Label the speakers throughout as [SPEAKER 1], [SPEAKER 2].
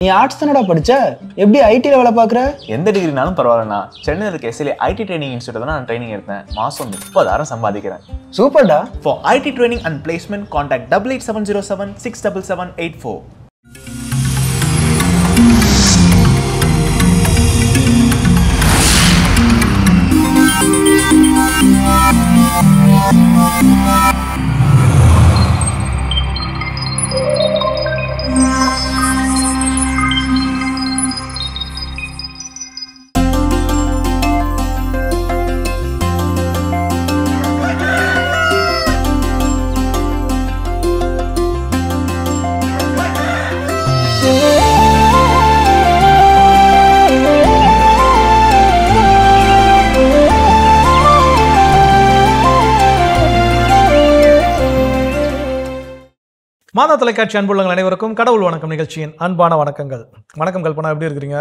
[SPEAKER 1] நீ ஆர்ட்ஸ் தானடா படிச்ச, எப்படி ஐடில வேலை பார்க்குற?
[SPEAKER 2] எந்த டிகிரினாலும் பரவாயில்லண்ணா. சென்னையில் இருக்க எஸ்எல்ஏ ஐடி ட்ரைனிங் இன்ஸ்டியூட் தான் நான் ட்ரைனிங் எடுத்தேன். மாதம் 30,000 சம்பாதிக்கிறேன்.
[SPEAKER 1] சூப்பர்டா.
[SPEAKER 2] For IT training and placement contact 8870767784.
[SPEAKER 3] மாதா தொலைக்காட்சி அன்புள்ளங்கள் அனைவருக்கும் கடவுள் வணக்கம் நிகழ்ச்சியின் அன்பான வணக்கங்கள். வணக்கம் கல்பனா, எப்படி இருக்கிறீங்க?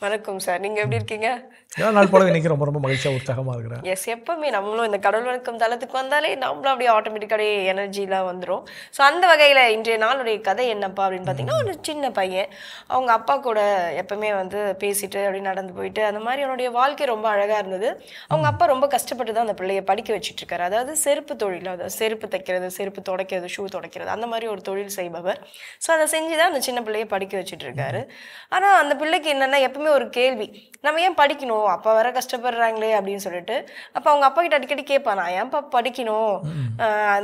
[SPEAKER 4] வணக்கம் சார், நீங்க எப்படி இருக்கீங்க?
[SPEAKER 3] ஏழு நாள் போல இன்னைக்கு ரொம்ப ரொம்ப மகிழ்ச்சியா உற்சாகமா இருக்கிறேன்.
[SPEAKER 4] எஸ், எப்பவுமே நம்மளும் இந்த கடவுள் வணக்கம் தளத்துக்கு வந்தாலே நம்மளும் அப்படியே ஆட்டோமேட்டிக்காக எனர்ஜிலாம் வந்துடும். ஸோ அந்த வகையில் இன்றைய நாளுடைய கதை என்னப்பா அப்படின்னு பார்த்தீங்கன்னா, ஒரு சின்ன பையன் அவங்க அப்பா கூட எப்பவுமே வந்து பேசிட்டு அப்படி நடந்து போயிட்டு அந்த மாதிரி அவனுடைய வாழ்க்கை ரொம்ப அழகாக இருந்தது. அவங்க அப்பா ரொம்ப கஷ்டப்பட்டு தான் அந்த பிள்ளையை படிக்க வச்சுட்டு இருக்காரு. அதாவது செருப்பு தொழில், அதாவது செருப்பு தைக்கிறது, செருப்பு துடைக்கிறது, ஷூ துடைக்கிறது, அந்த மாதிரி ஒரு தொழில் செய்பவர். ஸோ அதை செஞ்சு தான் அந்த சின்ன பிள்ளையை படிக்க வச்சுட்டு இருக்காரு. ஆனால் அந்த பிள்ளைக்கு என்னென்னா எப்பவுமே ஒரு கேள்வி, நம்ம ஏன் படிக்கணும், அப்பா வர கஷ்டப்படுறாங்களே அப்படின்னு சொல்லிட்டு. அப்போ அவங்க அப்பா கிட்ட அடிக்கடி கேட்பான், நான் ஏன்ப்பா படிக்கணும்,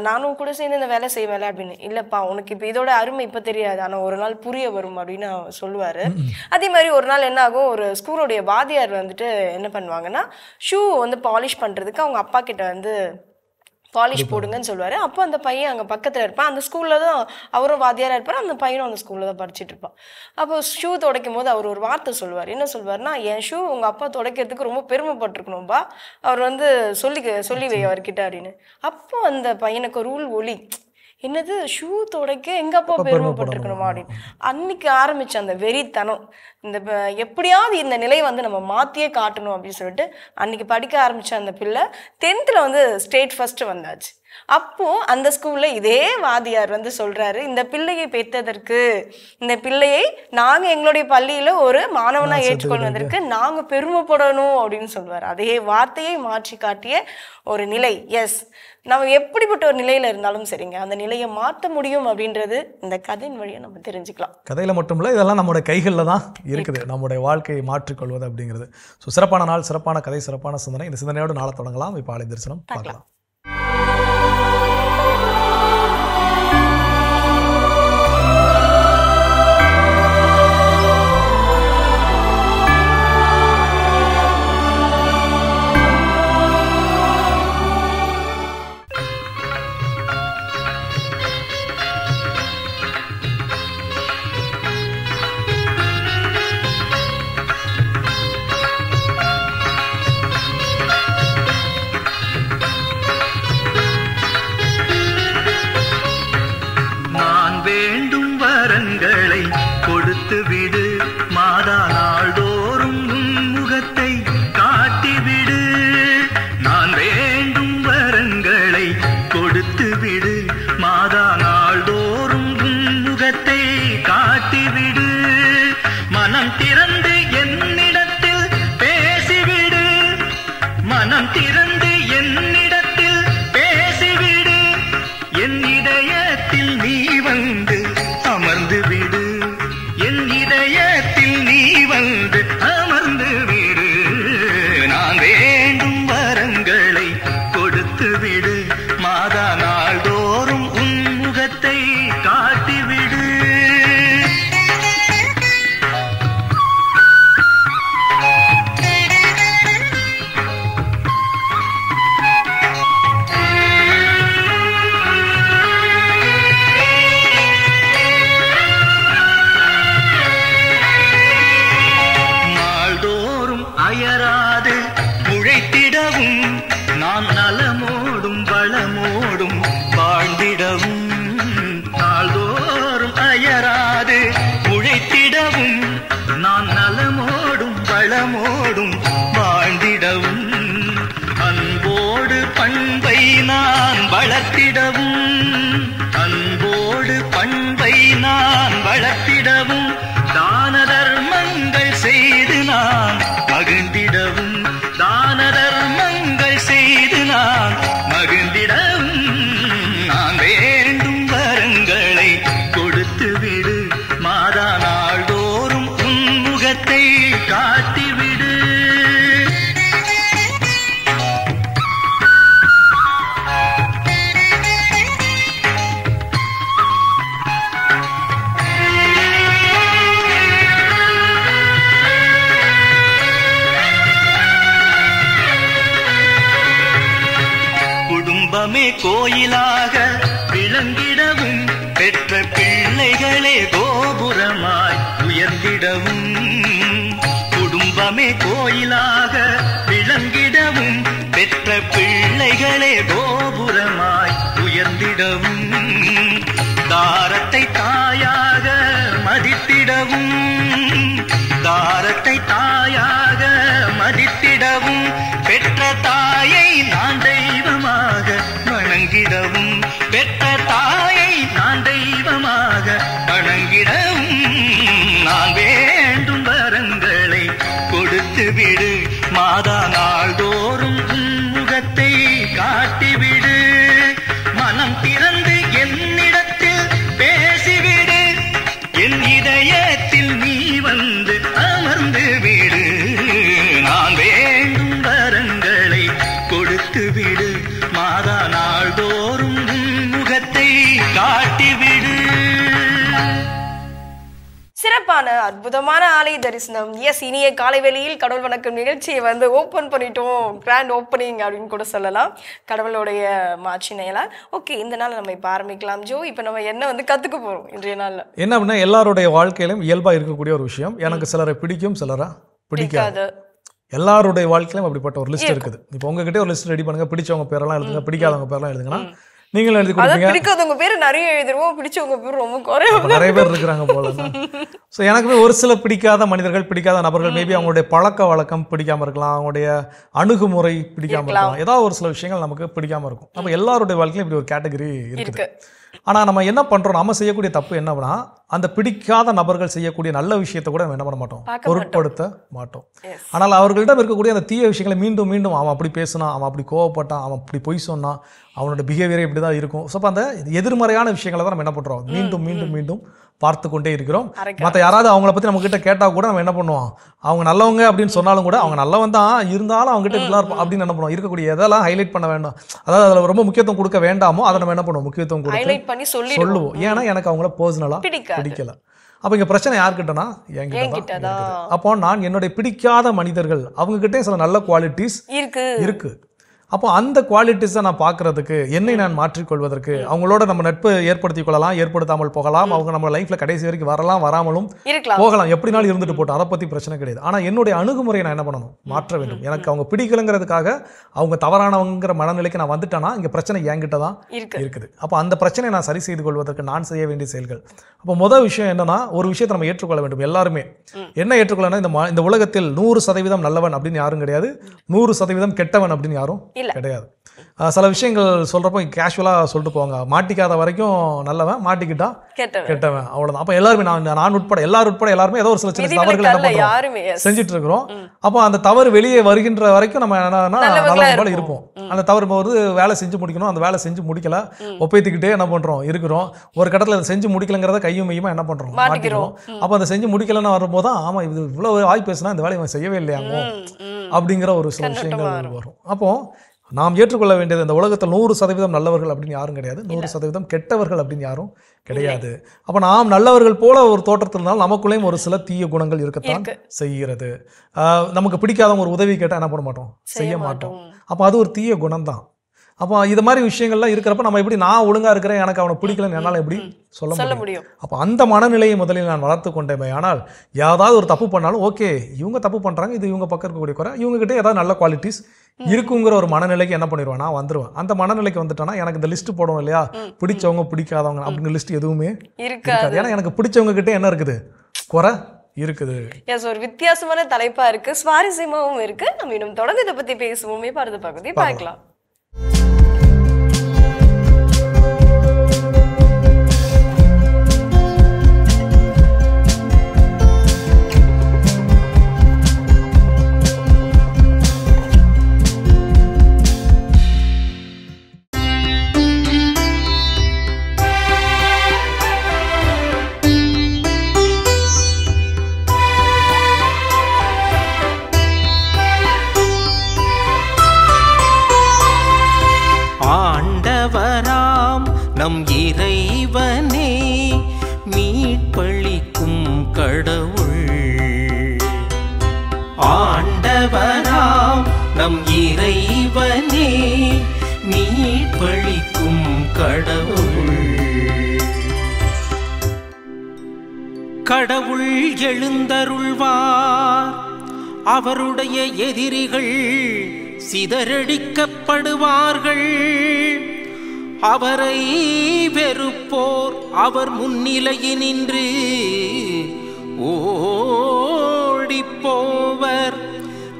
[SPEAKER 4] நானும் கூட சேர்ந்து இந்த வேலை செய்வேல அப்படின்னு. இல்லப்பா, உனக்கு இப்போ இதோட அருமை இப்போ தெரியாது, ஆனால் ஒரு நாள் புரிய வரும் அப்படின்னு சொல்லுவாரு. அதே மாதிரி ஒரு நாள் என்ன ஆகும், ஒரு ஸ்கூலுடைய வாத்தியார் வந்துட்டு என்ன பண்ணுவாங்கன்னா, ஷூ வந்து பாலிஷ் பண்றதுக்கு அவங்க அப்பா கிட்ட வந்து பாலிஷ் போடுங்கன்னு சொல்லுவார். அப்போ அந்த பையன் அங்கே பக்கத்தில் இருப்பான். அந்த ஸ்கூலில் தான் அவரும் வாத்தியாராக இருப்பார், அந்த பையனும் அந்த ஸ்கூலில் தான் படிச்சுட்டு இருப்பான். அப்போ ஷூ துடைக்கும் போது அவர் ஒரு வார்த்தை சொல்லுவார். என்ன சொல்லுவார்னா, என் ஷூ உங்கள் அப்பா துடைக்கிறதுக்கு ரொம்ப பெருமைப்பட்டிருக்கணும்பா, அவர் வந்து சொல்லி வை அவர்கிட்ட அப்படின்னு. அப்போ அந்த பையனுக்கு ஒரு ஒளி, என்னது ஷூ துடைக்க எங்கள் அப்பா பெருமைப்பட்டிருக்கணுமா அப்படின்னு. அன்னைக்கு ஆரம்பிச்ச அந்த வெறித்தனம், இந்த எப்படியாவது இந்த நிலையை வந்து நம்ம மாற்றியே காட்டணும் அப்படின்னு சொல்லிட்டு அன்னைக்கு படிக்க ஆரம்பித்த அந்த பிள்ளை 10th வந்து ஸ்டேட் ஃபர்ஸ்ட் வந்தாச்சு. அப்போ அந்த ஸ்கூல்ல இதே வாதியார் வந்து சொல்றாரு, இந்த பிள்ளையை பெற்றதற்கு, இந்த பிள்ளையை நாங்க எங்களுடைய பள்ளியில ஒரு மாணவனா ஏற்றுக்கொள்வதற்கு நாங்க பெருமைப்படணும் அப்படின்னு சொல்லுவார். அதே வார்த்தையை மாற்றி காட்டிய ஒரு நிலை. எஸ், நம்ம எப்படிப்பட்ட ஒரு நிலையில இருந்தாலும் சரிங்க, அந்த நிலையை மாற்ற முடியும் அப்படின்றது இந்த கதையின் வழியை நம்ம தெரிஞ்சுக்கலாம்.
[SPEAKER 3] கதையில மட்டும் இல்லை, இதெல்லாம் நம்மளுடைய கைகளில் தான் இருக்குது, நம்முடைய வாழ்க்கையை மாற்றிக்கொள்வது அப்படிங்கிறது. ஸோ சிறப்பான நாள், சிறப்பான கதை, சிறப்பான சிந்தனை. இந்த சிந்தனையோடு நாளை தொடங்கலாம். இப்போ ஆலய தரிசனம் பார்க்கலாம்.
[SPEAKER 5] வளர்த்திடவும் அன்போடு பண்பை நான் வளர்த்திடவும் கோயிலாக விளங்கிடவும் பெற்ற பிள்ளைகளே கோபுரமாய் உயர்ந்திடவும் குடும்பமே கோயிலாக விளங்கிடவும் பெற்ற பிள்ளைகளே கோபுரமாய் உயர்ந்திடவும் தாரத்தை தாயாக மதித்திடவும் தாரத்தை தாயாக மதித்திடவும் பெற்ற தாயை நான் தெய்வமாக வணங்கிடவும் பெற்ற தாயை நான் தெய்வமாக வணங்கிடவும் நான் வேண்டும் வரங்களை கொடுத்து விடு மாதா நாள்தோறும் முகத்தை காட்டிவிடு மனம் திறந்து என்னிடத்தில் பேசிவிடு என் இதயத்தில் நீ வந்து அமர்ந்து விடு நான் வேண்டும் வரங்களை கொடுத்து விடு மாதா நாள்தோறும் முகத்தை காட்டிவிடு.
[SPEAKER 4] சிறப்பான அற்புதமான ஆலய தரிசனம். எஸ், இனிய காலை வேளையில் கடவுள் வணக்கம் நிகழ்ச்சியை வந்து ஓப்பன் பண்ணிட்டோம், கிராண்ட் ஓப்பனிங் அப்படின்னு கூட சொல்லலாம் கடவுளுடைய மாட்சினையில. ஓகே, இந்த நாள் நம்ம இப்போ ஆரம்பிக்கலாம். ஜோ, இப்போ நம்ம என்ன வந்து கற்றுக்க போகிறோம் இன்றைய நாளில்?
[SPEAKER 3] என்ன அப்படின்னா, எல்லாருடைய வாழ்க்கையிலும் இயல்பாக இருக்கக்கூடிய ஒரு விஷயம். எனக்கு சிலரை பிடிக்கும், சிலரை பிடிக்காது. எல்லாருடைய வாழ்க்கையிலும் அப்படிப்பட்ட ஒரு லிஸ்ட் இருக்குது. இப்போ உங்ககிட்ட ஒரு லிஸ்ட் ரெடி பண்ணுங்க, பிடிச்சவங்க பேரெல்லாம் எழுதுங்க, பிடிக்காதவங்க பேரெல்லாம் எழுதுங்கன்னா நீங்களும் எழுதி கொடுப்பீங்க.
[SPEAKER 4] பிடிக்காதவங்க பேர் நிறைய எழுதிருவோம், பிடிச்சவங்க பேர் ரொம்ப குறையும்.
[SPEAKER 3] நிறைய பேர் இருக்கிறாங்க போல. ஸோ எனக்குமே ஒரு சில பிடிக்காத மனிதர்கள், பிடிக்காத நபர்கள், மேபி அவங்களுடைய பழக்க வழக்கம் பிடிக்காம இருக்கலாம், அவங்களுடைய அணுகுமுறை பிடிக்காம இருக்கலாம், ஏதாவது ஒரு சில விஷயங்கள் நமக்கு பிடிக்காம இருக்கும். நம்ம எல்லாருடைய வாழ்க்கையிலும் இப்படி ஒரு கேட்டகரி இருக்குது. ஆனால் நம்ம என்ன பண்ணுறோம், நம்ம செய்யக்கூடிய தப்பு என்னன்னா, அந்த பிடிக்காத நபர்கள் செய்யக்கூடிய நல்ல விஷயத்தை கூட நம்ம என்ன பண்ண மாட்டோம், பொருட்படுத்த மாட்டோம். ஆனால் அவர்களிடம் இருக்கக்கூடிய அந்த தீய விஷயங்களை மீண்டும் மீண்டும் அவன் அப்படி பேசினான், அவன் அப்படி கோவப்பட்டான், அவன் அப்படி பொய் சொன்னான், அவனோட பிஹேவியரே இப்படி தான் இருக்கும். ஸோ அப்போ அந்த எதிர்மறையான விஷயங்களை தான் நம்ம என்ன பண்ணுறோம், மீண்டும் மீண்டும் மீண்டும் பார்த்து கொண்டே இருக்கிறோம். மற்ற யாராவது அவங்கள பற்றி நம்ம கிட்ட கேட்டால் கூட நம்ம என்ன பண்ணுவோம், அவங்க நல்லவங்க அப்படின்னு சொன்னாலும் கூட அவங்க நல்லவன் தான் இருந்தாலும் அவங்க கிட்ட இப்படிலாம் இருப்போம் அப்படின்னு என்ன பண்ணுவோம், இருக்கக்கூடிய எதெல்லாம் ஹைலைட் பண்ண வேண்டாம், அதாவது அதில் ரொம்ப முக்கியத்துவம் கொடுக்க வேண்டாமோ அதை நம்ம என்ன பண்ணுவோம், முக்கியத்துவம் கொடுத்து சொல்லுவோம். ஏன்னா எனக்கு அவங்கள பர்சனலாக பிடிக்கல. அப்போ இங்கே பிரச்சனை யார்கிட்டனா, என்கிட்ட தான். அப்போ நான் என்னுடைய பிடிக்காத மனிதர்கள் அவங்க கிட்டே சில நல்ல குவாலிட்டிஸ் இருக்கு. அப்போ அந்த குவாலிட்டிஸை நான் பார்க்கறதுக்கு, என்னை நான் மாற்றிக்கொள்வதற்கு, அவங்களோட நம்ம நட்பு ஏற்படுத்திக் கொள்ளலாம், ஏற்படுத்தாமல் போகலாம், அவங்க நம்ம லைஃப்ல கடைசி வரைக்கும் வரலாம், வராமலும் போகலாம், எப்படினாலும் இருந்துட்டு போட்டோம், அதை பற்றி பிரச்சனை கிடையாது. ஆனால் என்னுடைய அணுகுமுறையை நான் என்ன பண்ணணும், மாற்ற வேண்டும். எனக்கு அவங்க பிடிக்கலங்கிறதுக்காக அவங்க தவறானவங்கிற மனநிலைக்கு நான் வந்துட்டேன்னா இங்கே பிரச்சனை என்கிட்ட தான் இருக்குது. அப்போ அந்த பிரச்சனையை நான் சரி செய்து கொள்வதற்கு நான் செய்ய வேண்டிய செயல்கள். அப்போ முதல் விஷயம் என்னன்னா, ஒரு விஷயத்தை நம்ம ஏற்றுக்கொள்ள வேண்டும். எல்லாருமே என்ன ஏற்றுக்கொள்ளனா, இந்த உலகத்தில் 100% நல்லவன் அப்படின்னு யாரும் கிடையாது, 100% கெட்டவன் அப்படின்னு யாரும் கிடையாது. சில விஷயங்கள் சொல்றப்போ கேஷுவலாக சொல்லிட்டு போவாங்க, மாட்டிக்காத வரைக்கும் நல்லவன், மாட்டிக்கிட்டா கெட்டவன், அவ்வளோதான். அப்போ எல்லாருமே நான் உட்பட எல்லாருமே ஏதோ ஒரு சில சின்ன தவறுகள் என்ன பண்றோம், செஞ்சுட்டு இருக்கிறோம். அப்போ அந்த தவறு வெளியே வருகின்ற வரைக்கும் நம்ம என்னன்னா நல்லவங்க இருப்போம். அந்த தவறு போது வேலை செஞ்சு முடிக்கணும், அந்த வேலை செஞ்சு முடிக்கல ஒப்பேத்திக்கிட்டே என்ன பண்றோம் இருக்கிறோம். ஒரு கட்டத்தில் அதை செஞ்சு முடிக்கலங்கிறத கையும் மையுமா என்ன பண்றோம், மாட்டிக்கிறோம். அப்போ அதை செஞ்சு முடிக்கலன்னு வரும்போது தான் ஆமா இது இவ்வளவு வாய் பேசினா இந்த வேலையை செய்யவே இல்லையாமோ அப்படிங்கிற ஒரு சில விஷயங்கள் வரும். அப்போ நாம் ஏற்றுக்கொள்ள வேண்டியது, இந்த உலகத்தில் 100% நல்லவர்கள் அப்படின்னு யாரும் கிடையாது, 100% கெட்டவர்கள் அப்படின்னு யாரும் கிடையாது. அப்போ நாம் நல்லவர்கள் போல ஒரு தோற்றத்தில் இருந்தாலும் நமக்குள்ளேயும் ஒரு சில தீய குணங்கள் இருக்கத்தான் செய்கிறது. நமக்கு பிடிக்காதவங்க ஒரு உதவி கேட்டால் என்ன பண்ண மாட்டோம், செய்ய மாட்டோம். அப்போ அது ஒரு தீய குணம் தான். அப்போ இது மாதிரி விஷயங்கள்லாம் இருக்கிறப்ப நம்ம எப்படி, நான் ஒழுங்கா இருக்கிறேன், எனக்கு அவனை பிடிக்கலன்னு என்னால் எப்படி சொல்ல முடியும்? அப்போ அந்த மனநிலையை முதலில் நான் வளர்த்து கொண்டேன். ஆனால் ஏதாவது ஒரு தப்பு பண்ணாலும் ஓகே, இவங்க தப்பு பண்றாங்க, இது இவங்க பக்கம் இருக்கக்கூடிய குறை, இவங்க கிட்ட ஏதாவது நல்ல குவாலிட்டிஸ் இருக்குங்கிற ஒரு மனநிலைக்கு என்ன பண்ணிடுவேன், நான் வந்துருவேன். அந்த மனநிலைக்கு வந்துட்டேன்னா எனக்கு இந்த லிஸ்ட் போடுவோம் இல்லையா, பிடிச்சவங்க பிடிக்காதவங்க அப்படிங்கிற லிஸ்ட் எதுவுமே இருக்காது. ஏன்னா எனக்கு பிடிச்சவங்க கிட்ட என்ன இருக்குது, குறை இருக்குது.
[SPEAKER 4] ஒரு வித்தியாசமான தலைப்பா இருக்கு, சுவாரஸ்யமாவும் இருக்கு. நம்ம இன்னும் தொடர்ந்து இதை பத்தி பேசுவோமே, பாரத பகுதி பார்க்கலாம்.
[SPEAKER 6] நம் இறைவனே மீட்பளிக்கும் கடவுள், ஆண்டவராம் நம் இறைவனே மீட்பளிக்கும் கடவுள். கடவுள் எழுந்தருள்வார், அவருடைய எதிரிகள் சிதறடிக்கப்படுவார்கள். அவரை வெறுப்போர் அவர் முன்னிலையினின்று ஓடிப்போவர்.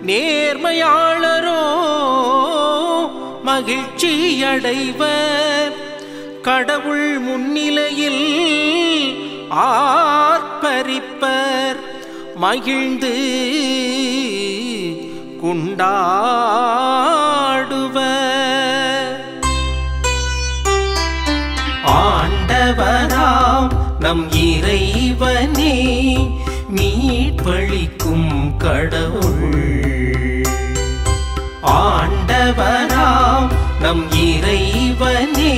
[SPEAKER 6] நேர்மையாளரோ மகிழ்ச்சி அடைவர். கடவுள் முன்னிலையில் ஆர்ப்பரிப்பர், மகிழ்ந்து கொண்டாடுவர். ஆண்டவராம் நம் இறைவனே, மீட்பளிக்கும் கடவுள். ஆண்டவராம் நம் இறைவனே,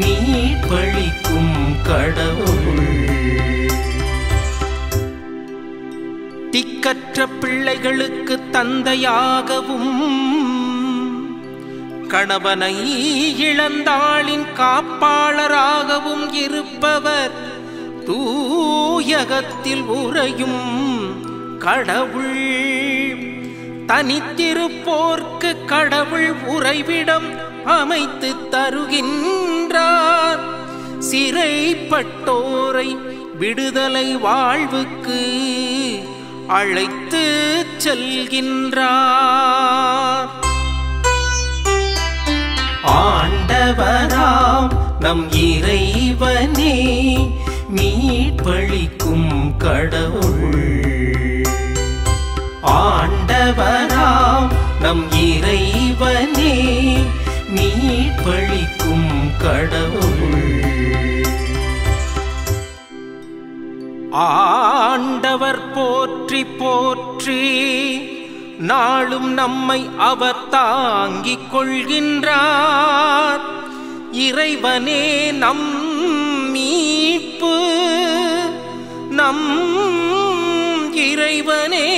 [SPEAKER 6] மீட்பளிக்கும் கடவுள். திக்கற்ற பிள்ளைகளுக்கு தந்தையாகவும், கணவனை இழந்தாளின் காப்பாளராகவும் இருப்பவர், தூயகத்தில் உறையும் கடவுள். தனித்திருப்போர்க்கு கடவுள் உறைவிடம் அமைத்து தருகின்றார். சிறைப்பட்டோரை விடுதலை வாழ்வுக்கு அழைத்து செல்கின்றார். ஆண்டவராம் நம் இறைவனே, மீட்பளிக்கும் கடவுள். ஆண்டவராம் நம் இறைவனே, மீட்பளிக்கும் கடவுள். ஆண்டவர் போற்றி போற்றி, நாளும் நம்மை அவர் தாங்கிக் கொள்கின்றார். இறைவனே நம் மீட்பு, நம் இறைவனே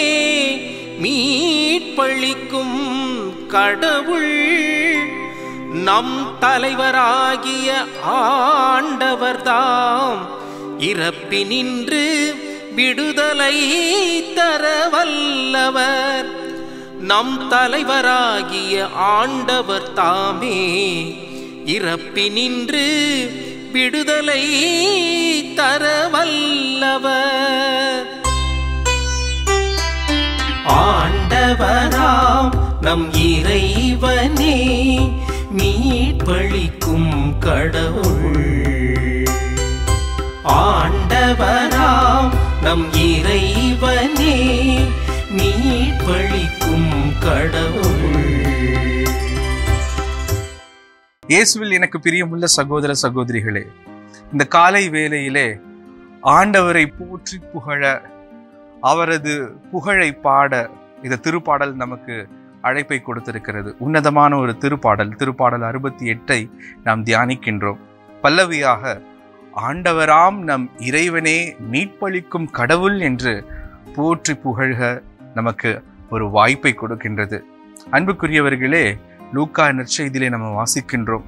[SPEAKER 6] மீட்பளிக்கும் கடவுள். நம் தலைவராகிய ஆண்டவர்தாம் இறப்பினின்று விடுதலை தர வல்லவர். நம் தலைவராகிய ஆண்டவர் தாமே இறப்பினின்று விடுதலை தர வல்லவர். ஆண்டவராம் நம் இறைவனே, மீட்பளிக்கும் கடவுள். ஆண்டவராம் நம் இறைவனே, மீட்பளிக்கும் கடவுள்.
[SPEAKER 7] இயேசுவில் எனக்கு பிரியமுள்ள சகோதர சகோதரிகளே, இந்த காலை வேளையிலே ஆண்டவரை போற்றி புகழ, அவரது புகழை பாட இந்த திருப்பாடல் நமக்கு அழைப்பை கொடுத்திருக்கிறது. உன்னதமான ஒரு திருப்பாடல், திருப்பாடல் 68 நாம் தியானிக்கின்றோம். பல்லவியாக ஆண்டவராம் நம் இறைவனே, மீட்பளிக்கும் கடவுள் என்று போற்றி புகழ்க நமக்கு ஒரு வாய்ப்பை கொடுக்கின்றது. அன்புக்குரியவர்களே, லூக்கா நற்செய்தியிலே நம்ம வாசிக்கின்றோம்,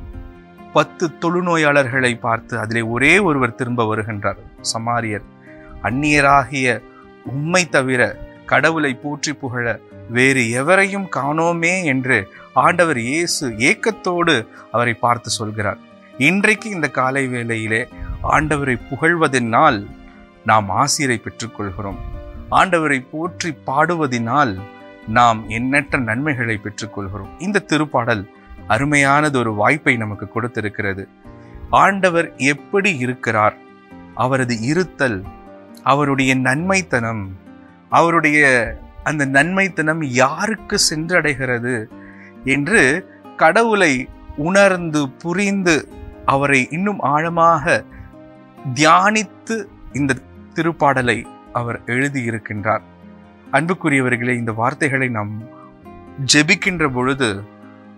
[SPEAKER 7] 10 தொழுநோயாளர்களை பார்த்து அதிலே ஒரே ஒருவர் திரும்ப வருகின்றார். சமாரியர். அந்நியராகிய உம்மை தவிர கடவுளை போற்றி புகழ வேறு எவரையும் காணோமே என்று ஆண்டவர் இயேசு ஏக்கத்தோடு அவரை பார்த்து சொல்கிறார். இன்றைக்கு இந்த காலை வேளையிலே ஆண்டவரை புகழ்வதனால் நாம் ஆசீரை பெற்றுக்கொள்கிறோம். ஆண்டவரை போற்றி பாடுவதினால் நாம் எண்ணற்ற நன்மைகளை பெற்றுக்கொள்கிறோம். இந்த திருப்பாடல் அருமையானது ஒரு வாய்ப்பை நமக்கு கொடுத்திருக்கிறது. ஆண்டவர் எப்படி இருக்கிறார், அவரது இருத்தல், அவருடைய நன்மைத்தனம், அவருடைய அந்த நன்மைத்தனம் யாருக்கு சென்றடைகிறது என்று கடவுளை உணர்ந்து புரிந்து அவரை இன்னும் ஆழமாக தியானித்து இந்த திருப்பாடலை அவர் எழுதியிருக்கின்றார். அன்புக்குரியவர்களே, இந்த வார்த்தைகளை நாம் ஜெபிக்கின்ற பொழுது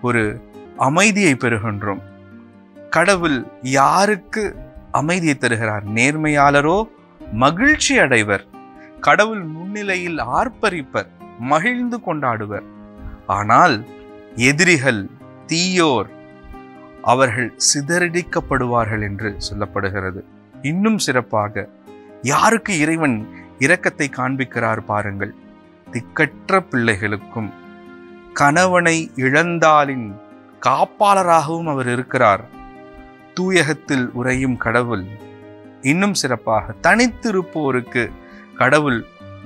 [SPEAKER 7] ஒரு அமைதியை பெறுகின்றோம். கடவுள் யாருக்கு அமைதியை தருகிறார்? நேர்மையாளரோ மகிழ்ச்சி அடைவர், கடவுள் முன்னிலையில் ஆர்ப்பரிப்பர், மகிழ்ந்து கொண்டாடுவர். ஆனால் எதிரிகள், தீயோர், அவர்கள் சிதறடிக்கப்படுவார்கள் என்று சொல்லப்படுகிறது. இன்னும் சிறப்பாக யாருக்கு இறைவன் இரக்கத்தை காண்பிக்கிறார் பாருங்கள். திக்கற்ற பிள்ளைகளுக்கும் கணவனை இழந்தாலின் காப்பாளராகவும் அவர் இருக்கிறார். தூயகத்தில் உறையும் கடவுள். இன்னும் சிறப்பாக தனித்திருப்போருக்கு கடவுள்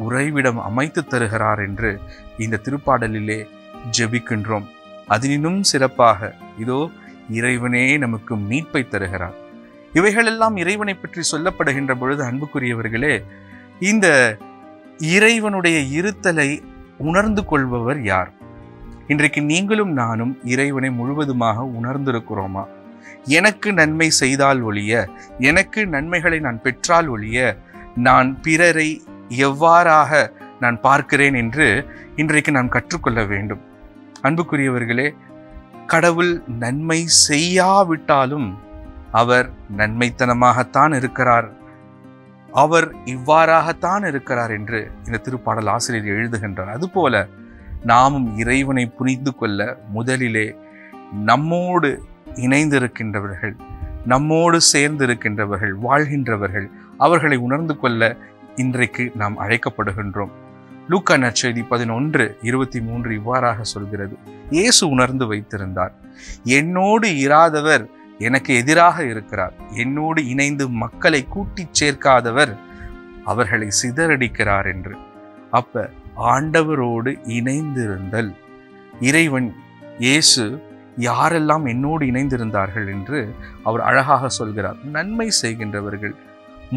[SPEAKER 7] உறைவிடம் அமைத்து தருகிறார் என்று இந்த திருப்பாடலிலே ஜெபிக்கின்றோம். அதனினும் சிறப்பாக இதோ இறைவனே நமக்கு மீட்பை தருகிறார். இவைகளெல்லாம் இறைவனை பற்றி சொல்லப்படுகின்ற பொழுது அன்புக்குரியவர்களே, இந்த இறைவனுடைய இருத்தலை உணர்ந்து கொள்பவர் யார்? இன்றைக்கு நீங்களும் நானும் இறைவனை முழுவதுமாக உணர்ந்திருக்கிறோமா? எனக்கு நன்மை செய்தால் ஒழிய, எனக்கு நன்மைகளை நான் பெற்றால் ஒழிய நான் பிறரை எவ்வாறாக நான் பார்க்கிறேன் என்று இன்றைக்கு நாம் கற்றுக்கொள்ள வேண்டும். அன்புக்குரியவர்களே, கடவுள் நன்மை செய்யாவிட்டாலும் அவர் நன்மைத்தனமாகத்தான் இருக்கிறார், அவர் இவ்வாறாகத்தான் இருக்கிறார் என்று இந்த திருப்பாடல் ஆசிரியர் எழுதுகின்றார். அதுபோல நாமும் இறைவனை புரிந்து கொள்ள முதலிலே நம்மோடு இணைந்திருக்கின்றவர்கள், நம்மோடு சேர்ந்திருக்கின்றவர்கள், வாழ்கின்றவர்கள், அவர்களை உணர்ந்து கொள்ள இன்றைக்கு நாம் அழைக்கப்படுகின்றோம். லூக்கா நற்செய்தி 11:23 இவ்வாறாக சொல்கிறது. இயேசு உணர்ந்து வைத்திருந்தார், என்னோடு இராதவர் எனக்கு எதிராக இருக்கிறார், என்னோடு இணைந்து மக்களை கூட்டிச் சேர்க்காதவர் அவர்களை சிதறடிக்கிறார் என்று. அப்ப ஆண்டவரோடு இணைந்திருந்தல், இறைவன் இயேசு யாரெல்லாம் என்னோடு இணைந்திருந்தார்கள் என்று அவர் அழகாக சொல்கிறார். நன்மை செய்கின்றவர்கள்,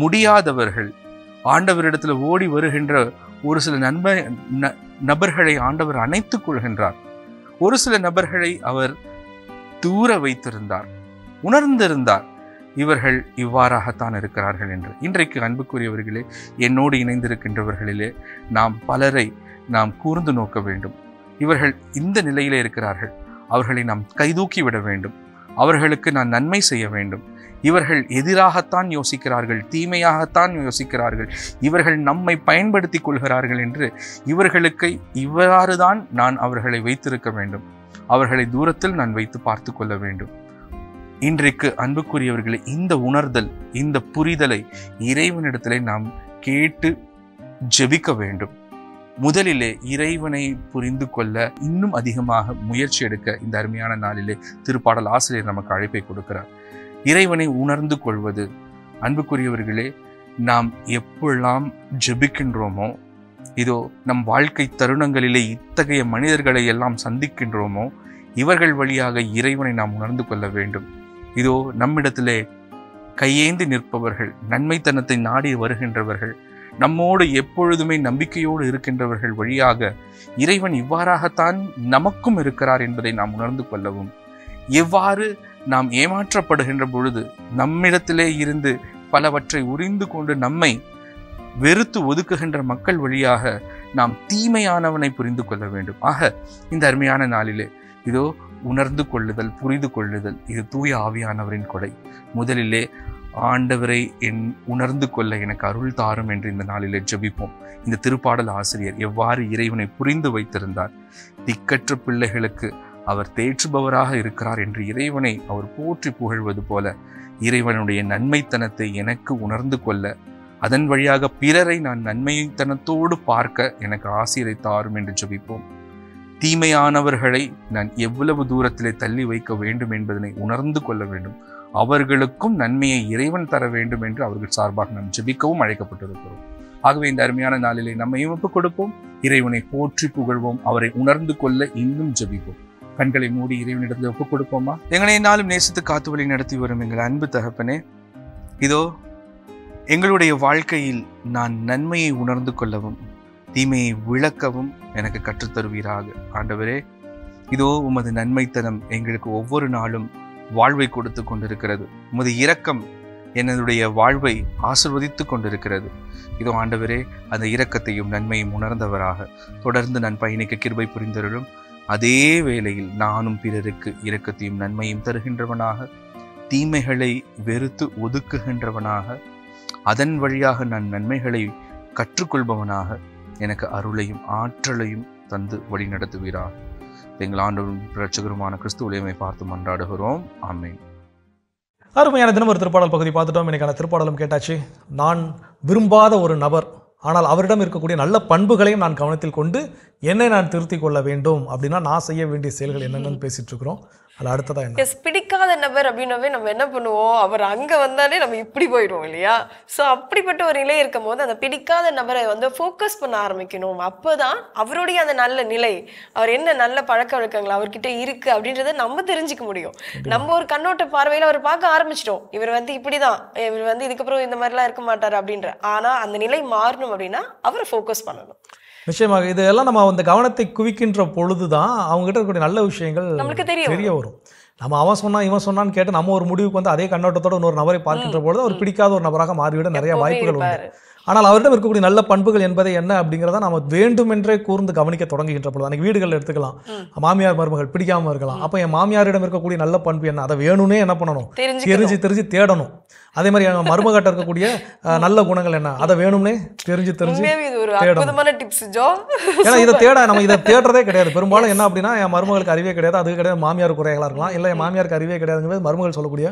[SPEAKER 7] முடியாதவர்கள், ஆண்டவரிடத்தில் ஓடி வருகின்ற ஒரு சில நபர்களை ஆண்டவர் அணைத்துக் கொள்கின்றார். ஒரு சில நபர்களை அவர் தூர வைத்திருந்தார், உணர்ந்திருந்தார் இவர்கள் இவ்வாறாகத்தான் இருக்கிறார்கள் என்று. இன்றைக்கு அன்புக்குரியவர்களே, என்னோடு இணைந்திருக்கின்றவர்களிலே நாம் பலரை நாம் கூர்ந்து நோக்க வேண்டும். இவர்கள் இந்த நிலையிலே இருக்கிறார்கள், அவர்களை நாம் கைதூக்கி விட வேண்டும், அவர்களுக்கு நான் நன்மை செய்ய வேண்டும். இவர்கள் எதிராகத்தான் யோசிக்கிறார்கள், தீமையாகத்தான் யோசிக்கிறார்கள், இவர்கள் நம்மை பயன்படுத்தி கொள்கிறார்கள் என்று இவர்களுக்கு இவ்வாறுதான் நான் அவர்களை வைத்திருக்க வேண்டும், அவர்களை தூரத்தில் நான் வைத்து பார்த்து கொள்ள வேண்டும். இன்றைக்கு அன்புக்குரியவர்களை, இந்த உணர்தல், இந்த புரிதலை இறைவனிடத்திலே நாம் கேட்டு ஜெபிக்க வேண்டும். முதலிலே இறைவனை புரிந்து கொள்ள இன்னும் அதிகமாக முயற்சி எடுக்க இந்த அருமையான நாளிலே திருப்பாடல் ஆசிரியர் நமக்கு அழைப்பை கொடுக்கிறார். இறைவனை உணர்ந்து கொள்வது, அன்புக்குரியவர்களே, நாம் எப்பெல்லாம் ஜெபிக்கின்றோமோ, இதோ நம் வாழ்க்கை தருணங்களிலே இத்தகைய மனிதர்களை எல்லாம் சந்திக்கின்றோமோ, இவர்கள் வழியாக இறைவனை நாம் உணர்ந்து கொள்ள வேண்டும். இதோ நம்மிடத்திலே கையேந்தி நிற்பவர்கள், நன்மைத்தனத்தை நாடி வருகின்றவர்கள், நம்மோடு எப்பொழுதுமே நம்பிக்கையோடு இருக்கின்றவர்கள் வழியாக இறைவன் இவ்வாறாகத்தான் நமக்கும் இருக்கிறார் என்பதை நாம் உணர்ந்து கொள்ளவும், எவ்வாறு நாம் ஏமாற்றப்படுகின்ற பொழுது நம்மிடத்திலே இருந்து பலவற்றை உரிந்து கொண்டு நம்மை வெறுத்து ஒதுக்குகின்ற மக்கள் வழியாக நாம் தீமையானவனை புரிந்து கொள்ள வேண்டும். ஆக இந்த அருமையான நாளிலே இதோ உணர்ந்து கொள்ளுதல், புரிந்து கொள்ளுதல், இது தூய ஆவியானவரின் கொடை. முதலிலே ஆண்டவரை உணர்ந்து கொள்ள எனக்கு அருள் தாரும் என்று இந்த நாளிலே ஜெபிப்போம். இந்த திருப்பாடல் ஆசிரியர் எவ்வாறு இறைவனை புரிந்து வைத்திருந்தார், திக்கற்ற பிள்ளைகளுக்கு அவர் தேற்றுபவராக இருக்கிறார் என்று இறைவனை அவர் போற்றி புகழ்வது போல, இறைவனுடைய நன்மைத்தனத்தை எனக்கு உணர்ந்து கொள்ள, அதன் வழியாக பிறரை நான் நன்மைத்தனத்தோடு பார்க்க எனக்கு ஆசிரை தாரும் என்று ஜெபிப்போம். தீமையானவர்களை நான் எவ்வளவு தூரத்திலே தள்ளி வைக்க வேண்டும் என்பதனை உணர்ந்து கொள்ள வேண்டும். அவர்களுக்கும் நன்மையை இறைவன் தர வேண்டும் என்று அவர்கள் சார்பாக நாம் ஜெபிக்கவும் அழைக்கப்பட்டிருக்கிறோம். ஆகவே இந்த அருமையான நாளிலே நம்மையும் ஒப்புக் கொடுப்போம், இறைவனை போற்றி புகழ்வோம், அவரை உணர்ந்து கொள்ள இன்னும் ஜெபிப்போம். கண்களை மூடி இறைவனிடத்தில் ஒப்புக் கொடுப்போமா? எங்களை நாளும் நேசித்து காத்து வழி நடத்தி வரும் எங்கள் அன்பு தகப்பனே, இதோ எங்களுடைய வாழ்க்கையில் நான் நன்மையை உணர்ந்து கொள்ளவும் தீமையை விளக்கவும் எனக்கு கற்றுத்தருவீராக. ஆண்டவரே, இதோ உமது நன்மைத்தனம் எங்களுக்கு ஒவ்வொரு நாளும் வாழ்வை கொடுத்து கொண்டிருக்கிறது. உமது இரக்கம் என்னுடைய வாழ்வை ஆசிர்வதித்து கொண்டிருக்கிறது. இதோ ஆண்டவரே, அந்த இரக்கத்தையும் நன்மையும் உணர்ந்தவராக தொடர்ந்து நான் பயணிக்க கிருபை புரிந்தருளும். அதே வேளையில் நானும் பிறருக்கு இரக்கத்தையும் நன்மையும் தருகின்றவனாக, தீமைகளை வெறுத்து ஒதுக்குகின்றவனாக, அதன் வழியாக நான் நன்மைகளை கற்றுக்கொள்பவனாக எனக்கு அருளையும் ஆற்றலையும் தந்து வழி நடத்துவீராக. எங்கள் ஆண்டவரும் இரட்சகருமான கிறிஸ்துவிலேயுமே பார்த்து மன்றாடுகிறோம். ஆமென்.
[SPEAKER 3] அருமையான தினம் ஒரு திருப்பாடல் பகுதி பார்த்துட்டோம். இன்னைக்கான திருப்பாடலும் கேட்டாச்சு. நான் விரும்பாத ஒரு நபர், ஆனால் அவரிடம் இருக்கக்கூடிய நல்ல பண்புகளையும் நான் கவனத்தில் கொண்டு என்னை நான் திருத்திக் கொள்ள வேண்டும் அப்படின்னா நான் செய்ய வேண்டிய செயல்கள் என்னென்னு பேசிட்டு இருக்கிறோம். அது அடுத்ததா என்ன?
[SPEAKER 4] பிடிக்காத நபர் அப்படின்னாவே நம்ம என்ன பண்ணுவோம், அவர் அங்க வந்தாலே நம்ம இப்படி போயிடுவோம் இல்லையா? ஸோ அப்படிப்பட்ட ஒரு நிலை இருக்கும் போது அந்த பிடிக்காத நபரை வந்து ஃபோக்கஸ் பண்ண ஆரம்பிக்கணும். அப்போதான் அவருடைய அந்த நல்ல நிலை, அவர் என்ன நல்ல பழக்க வழக்கங்கள் அவர்கிட்ட இருக்கு அப்படின்றத நம்ம தெரிஞ்சுக்க முடியும். நம்ம ஒரு கண்ணோட்ட பார்வையில அவர் பார்க்க ஆரம்பிச்சிட்டோம், இவர் வந்து இப்படிதான், இவர் வந்து இதுக்கப்புறம் இந்த மாதிரிலாம் இருக்க மாட்டார் அப்படின்ற. ஆனா அந்த நிலை மாறணும் அப்படின்னா அவரை ஃபோக்கஸ் பண்ணணும்.
[SPEAKER 3] நிச்சயமாக இதெல்லாம் நம்ம அந்த கவனத்தை குவிக்கின்ற பொழுதுதான் அவங்ககிட்ட இருக்கக்கூடிய நல்ல விஷயங்கள்
[SPEAKER 4] நம்மளுக்கு
[SPEAKER 3] தெரிய வரும். நம்ம அவன் சொன்னா இவன் சொன்னான்னு கேட்டு நம்ம ஒரு முடிவுக்கு வந்து அதே கண்ணோட்டத்தோட இன்னொரு நபரை பார்க்கின்ற பொழுது அவர் பிடிக்காத ஒரு நபராக மாறிவிட நிறைய வாய்ப்புகள் உண்டு. ஆனால் அவரிடம் இருக்கக்கூடிய நல்ல பண்புகள் என்பதை என்ன அப்படிங்கிறத நம்ம வேண்டுமென்றே கூர்ந்து கவனிக்க தொடங்குகின்ற பொழுது, அன்றைக்கி வீடுகள் எடுத்துக்கலாம், மாமியார் மருமகள் பிடிக்காமல் இருக்கலாம். அப்போ என் மாமியாரிடம் இருக்கக்கூடிய நல்ல பண்பு என்ன, அதை வேணும்னே என்ன பண்ணணும், தெரிஞ்சு தேடணும். அதே மாதிரி என் மருமகிட்ட இருக்கக்கூடிய நல்ல குணங்கள் என்ன, அதை வேணும்னே தெரிஞ்சு தேடணும். ஏன்னா இதை தேடுறதே கிடையாது. பெரும்பாலும் என்ன அப்படின்னா, என் மருமகளுக்கு அறிவே கிடையாது, அது கிடையாது, மாமியார் குறைகளாக இருக்கலாம், இல்லை என் மாமியாருக்கு அறிவே கிடையாதுங்கிறது மருமகள் சொல்லக்கூடிய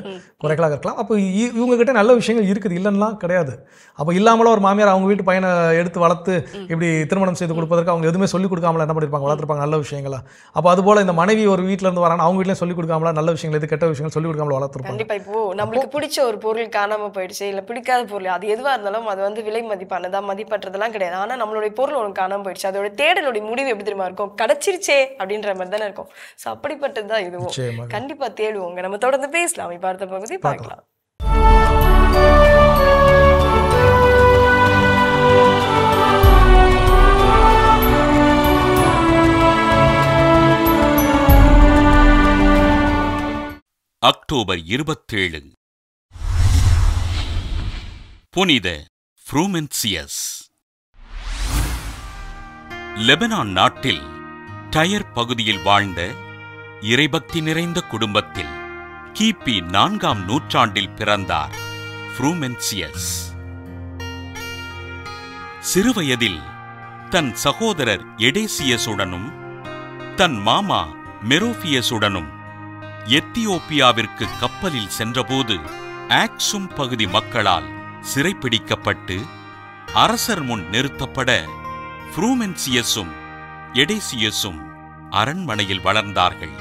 [SPEAKER 3] குறைகளாக இருக்கலாம். அப்போ இவங்க கிட்ட நல்ல விஷயங்கள் இருக்குது, இல்லைன்னா கிடையாது. அப்போ இல்லாமலும் ஒரு மாமியார் அவங்க வீட்டு பையனை எடுத்து வளர்த்து இப்படி திருமணம் செய்து கொடுப்பதற்கு அவங்க எதுவுமே சொல்லிக் கொடுக்காமல என்ன பண்ணிருப்பாங்க, வளர்த்துருப்பாங்க நல்ல விஷயங்களா. அப்போ அது போல இந்த மனைவி ஒரு வீட்டில இருந்து வராங்க, அவங்க வீட்லயும் சொல்லிக் கொடுக்காமல நல்ல விஷயங்கள் எது கெட்ட விஷயங்கள் சொல்லிக் கொடுக்காமல வளர்த்துருப்பாங்க.
[SPEAKER 4] கண்டிப்பா. இப்போ நம்மளுக்கு பிடிச்ச ஒரு பொருள் காணாம போயிடுச்சு, இல்ல பிடிக்காத பொருள், அது எதுவா இருந்தாலும் அது வந்து விலை மதிப்பானதா மதிப்பற்றதெல்லாம் கிடையாது. ஆனா நம்மளுடைய பொருள் ஒன்று காணாம போயிடுச்சு, அதோட தேடலுடைய முடிவு எப்படி தெரியுமா இருக்கும், கிடைச்சிருச்சே அப்படின்ற மாதிரி தானே இருக்கும். ஸோ அப்படிப்பட்டதுதான் இதுவும். கண்டிப்பா தேடுவோங்க. நம்ம தொடர்ந்து பேசலாம். இப்போ அடுத்த பகுதி பார்க்கலாம்.
[SPEAKER 8] அக்டோபர் 27 புனித ஃப்ரூமென்சியஸ். லெபனான் நாட்டில் டயர் பகுதியில் வாழ்ந்த இறைபக்தி நிறைந்த குடும்பத்தில் கிபி 4ஆம் நூற்றாண்டில் பிறந்தார் ஃப்ரூமென்சியஸ். சிறுவயதில் தன் சகோதரர் எடேசியஸுடனும் தன் மாமா மெரோபியஸுடனும் எத்தியோப்பியாவிற்கு கப்பலில் சென்றபோது ஆக்சும் பகுதி மக்களால் சிறைப்பிடிக்கப்பட்டு அரசர் முன் நிறுத்தப்பட ஃப்ரூமென்சியஸும் எடேசியஸும் அரண்மனையில் வளர்ந்தார்கள்.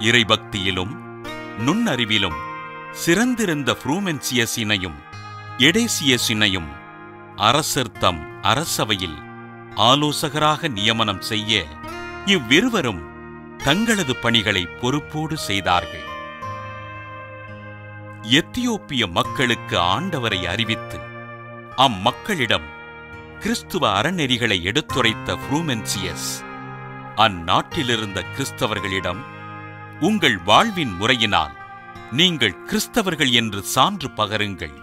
[SPEAKER 8] இறைபக்தியிலும் நுண்ணறிவிலும் சிறந்திருந்த ஃப்ரூமென்சியஸினையும் எடேசியஸினையும் அரசர் தம் அரசவையில் ஆலோசகராக நியமனம் செய்ய இவ்விருவரும் தங்களது பணிகளை பொறுப்போடு செய்தார்கள். எத்தியோப்பிய மக்களுக்கு ஆண்டவரை அறிவித்து அம்மக்களிடம் கிறிஸ்துவ அறநெறிகளை எடுத்துரைத்த ஃப்ரூமென்சியஸ் அந்நாட்டிலிருந்த கிறிஸ்தவர்களிடம், உங்கள் வாழ்வின் முறையினால் நீங்கள் கிறிஸ்தவர்கள் என்று சான்று பகருங்கள்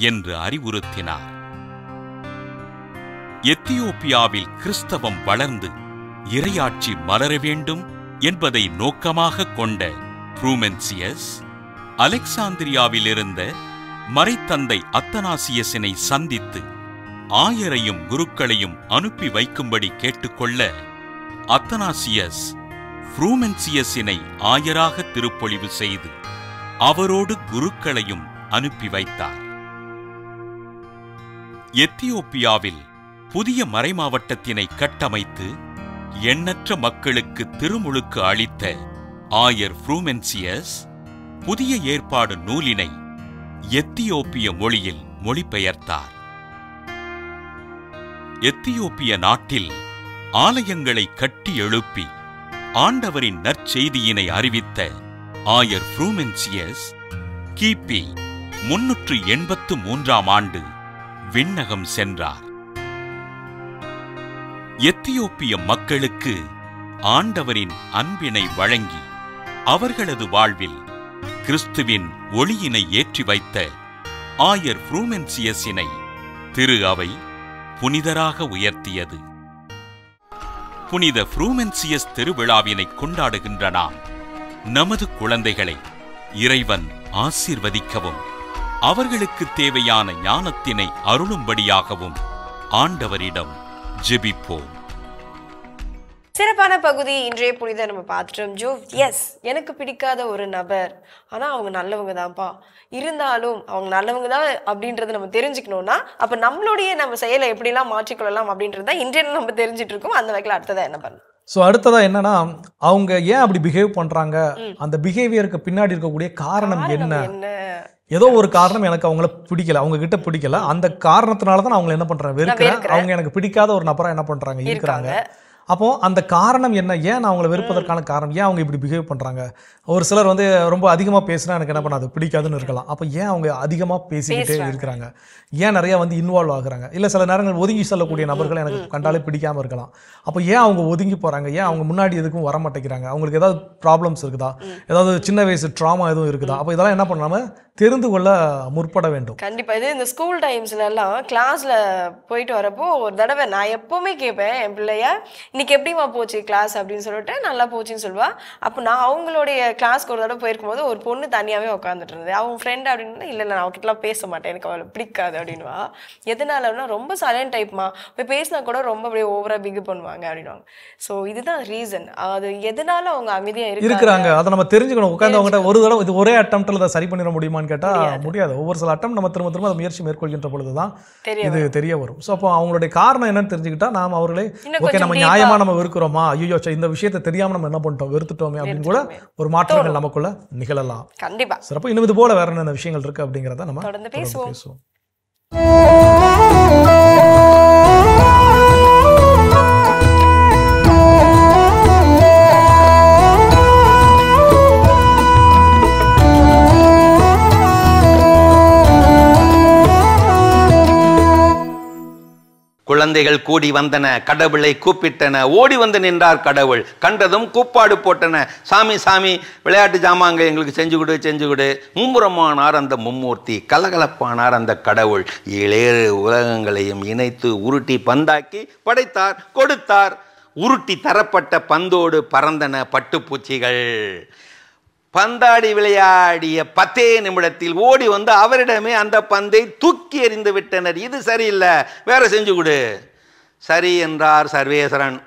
[SPEAKER 8] என்று அறிவுறுத்தினார். எத்தியோப்பியாவில் கிறிஸ்தவம் வளர்ந்து இறையாட்சி மலர வேண்டும் என்பதை நோக்கமாக கொண்ட ஃப்ரூமென்சியஸ் அலெக்சாந்திரியாவில் இருந்த மறைத்தந்தை அத்தனாசியஸினை சந்தித்து ஆயரையும் குருக்களையும் அனுப்பி வைக்கும்படி கேட்டுக்கொள்ள அத்தனாசியஸ் ஃப்ரூமென்சியஸினை ஆயராக திருப்பொழிவு செய்து அவரோடு குருக்களையும் அனுப்பி வைத்தார். எத்தியோப்பியாவில் புதிய மறைமாவட்டத்தினை கட்டமைத்து எண்ணற்ற மக்களுக்கு திருமுழுக்கு அளித்த ஆயர் ஃப்ரூமென்சியஸ் புதிய ஏற்பாடு நூலினை எத்தியோப்பிய மொழியில் மொழிபெயர்த்தார். எத்தியோப்பிய நாட்டில் ஆலயங்களை கட்டி எழுப்பி ஆண்டவரின் நற்செய்தியினை அறிவித்த ஆயர் ஃப்ரூமென்சியஸ் கிபி 383ஆம் ஆண்டு விண்ணகம் சென்றார். எத்தியோப்பிய மக்களுக்கு ஆண்டவரின் அன்பினை வழங்கி அவர்களது வாழ்வில் கிறிஸ்துவின் ஒளியினை ஏற்றி வைத்த ஆயர் ஃப்ரூமென்சியஸினை திரு அவை புனிதராக உயர்த்தியது. புனித ஃப்ரூமென்சியஸ் திருவிழாவினை கொண்டாடுகின்ற நாம் நமது குழந்தைகளை இறைவன் ஆசீர்வதிக்கவும் அவர்களுக்கு தேவையான ஞானத்தினை அருளும்படியாகவும் ஆண்டவரிடம் ஜெபிப்போம்.
[SPEAKER 4] சிறப்பான பகுதி இன்றைய புனித நம்ம பார்த்துட்டோம் ஜோ. எஸ், எனக்கு பிடிக்காத ஒரு நபர் ஆனால் அவங்க நல்லவங்க தான்ப்பா, இருந்தாலும் அவங்க நல்லவங்க தான் அப்படின்றத நம்ம தெரிஞ்சுக்கணும்னா அப்போ நம்மளுடைய நம்ம செயலை எப்படிலாம் மாற்றிக்கொள்ளலாம் அப்படின்றத இன்றைய நம்ம தெரிஞ்சுட்டு இருக்கோம். அந்த வகையில் அடுத்ததாக என்ன பண்ணணும்?
[SPEAKER 3] ஸோ அடுத்ததாக என்னன்னா, அவங்க ஏன் அப்படி பிஹேவ் பண்ணுறாங்க, அந்த பிஹேவியருக்கு பின்னாடி இருக்கக்கூடிய காரணம் என்ன? ஏதோ ஒரு காரணம் எனக்கு அவங்கள பிடிக்கல, அவங்க கிட்ட பிடிக்கல, அந்த காரணத்தினால தான் நான் அவங்களை என்ன பண்ணுறேன், வெறுக்கிறேன். அவங்க எனக்கு பிடிக்காத ஒரு நபராக என்ன பண்ணுறாங்க, இருக்கிறாங்க. அப்போ அந்த காரணம் என்ன, ஏன் நான் அவங்களை வெறுப்பதற்கான காரணம், ஏன் அவங்க இப்படி பிஹேவ் பண்ணுறாங்க? ஒரு சிலர் வந்து ரொம்ப அதிகமாக பேசினா எனக்கு என்ன பண்ணாது, பிடிக்காதுன்னு இருக்கலாம். அப்போ ஏன் அவங்க அதிகமாக பேசிக்கிட்டே இருக்கிறாங்க, ஏன் நிறையா வந்து இன்வால்வ் ஆகுறாங்க? இல்லை சில நேரங்கள் ஒதுங்கி செல்லக்கூடிய நபர்கள் எனக்கு கண்டாலே பிடிக்காமல் இருக்கலாம். அப்போ ஏன் அவங்க ஒதுங்கி போகிறாங்க, ஏன் அவங்க முன்னாடி எதுக்கும் வர மாட்டேங்கிறாங்க? அவங்களுக்கு ஏதாவது ப்ராப்ளம்ஸ் இருக்குதா, ஏதாவது சின்ன வயசு ட்ராமா எதுவும் இருக்குதா? அப்போ இதெல்லாம் என்ன பண்ணாமல் தெரிந்து கொள்ள முற்பட வேண்டும்.
[SPEAKER 4] கண்டிப்பா. இது இந்த ஸ்கூல் டைம்ஸ்ல எல்லாம் கிளாஸ்ல போயிட்டு வரப்போ ஒரு தடவை நான் எப்பவுமே கேட்பேன் என் பிள்ளைய, இன்னைக்கு எப்படிமா போச்சு கிளாஸ் அப்படின்னு சொல்லிட்டு, நல்லா போச்சுன்னு சொல்லுவா. அப்போ நான் அவங்களுடைய கிளாஸ்க்கு ஒரு தடவை போயிருக்கும் போது ஒரு பொண்ணு தனியாவே உட்காந்துட்டு இருந்தது. அவங்க ஃப்ரெண்ட் அப்படின்னு, இல்லை நான் அவகிட்டலாம் பேச மாட்டேன், எனக்கு அவளை பிடிக்காது அப்படின்வா. எதனாலன்னா ரொம்ப சைலண்ட் டைப்மா, போய் பேசினா கூட ரொம்ப அப்படியே ஓவரா பிகு பண்ணுவாங்க அப்படின்வாங்க. ஸோ இதுதான் ரீசன், அது எதனால அவங்க அமைதியா
[SPEAKER 3] இருக்கிறாங்க. அதை நம்ம தெரிஞ்சுக்கணும். உட்காந்து அவங்ககிட்ட ஒரு தடவை இது ஒரே அட்டம்ப்ட்ல அதை சரி பண்ணிட முடியுமான்னு கேட்டா முடியாது. ஒவ்வொரு சில அட்டம் நம்ம திரும்ப திரும்ப அதை முயற்சி மேற்கொள்கின்ற பொழுதுதான் இது தெரிய வரும். ஸோ அப்போ அவங்களுடைய காரணம் என்னன்னு தெரிஞ்சுக்கிட்டா நாம் அவர்களே ஓகே நம்ம நியாயமா நம்ம வெறுக்கிறோமா, ஐயோ இந்த விஷயத்தை தெரியாம நம்ம என்ன பண்ணிட்டோம், வெறுத்துட்டோமே அப்படின்னு கூட ஒரு மாற்றங்கள் நமக்குள்ள நிகழலாம்.
[SPEAKER 4] கண்டிப்பா.
[SPEAKER 3] சிறப்பு. இன்னும் இது போல வேற என்ன விஷயங்கள் இருக்கு அப்படிங்கிறத நம்ம
[SPEAKER 4] தொடர்ந்து பேசுவோம்.
[SPEAKER 9] குழந்தைகள் கூடி வந்தன, கடவுளை கூப்பிட்டன, ஓடி வந்து நின்றார் கடவுள். கண்டதும் கூப்பாடு போட்டன, சாமி சாமி விளையாட்டு ஜாமாங்க எங்களுக்கு செஞ்சு கொடு செஞ்சு கொடு. மும்முரமானார் அந்த மும்மூர்த்தி, கலகலப்பானார் அந்த கடவுள். 7 உலகங்களையும் இணைத்து உருட்டி பந்தாக்கி படைத்தார் கொடுத்தார். உருட்டி தரப்பட்ட பந்தோடு பறந்தன பட்டுப்பூச்சிகள். பந்தாடி விளையாடிய 10 நிமிடத்தில் ஓடி வந்து அவரிடமே அந்த பந்தை தூக்கி எறிந்து விட்டனர். இது சரியில்லை, வேற செஞ்சு கொடு. சரி என்றார் சர்வேஸ்வரன்.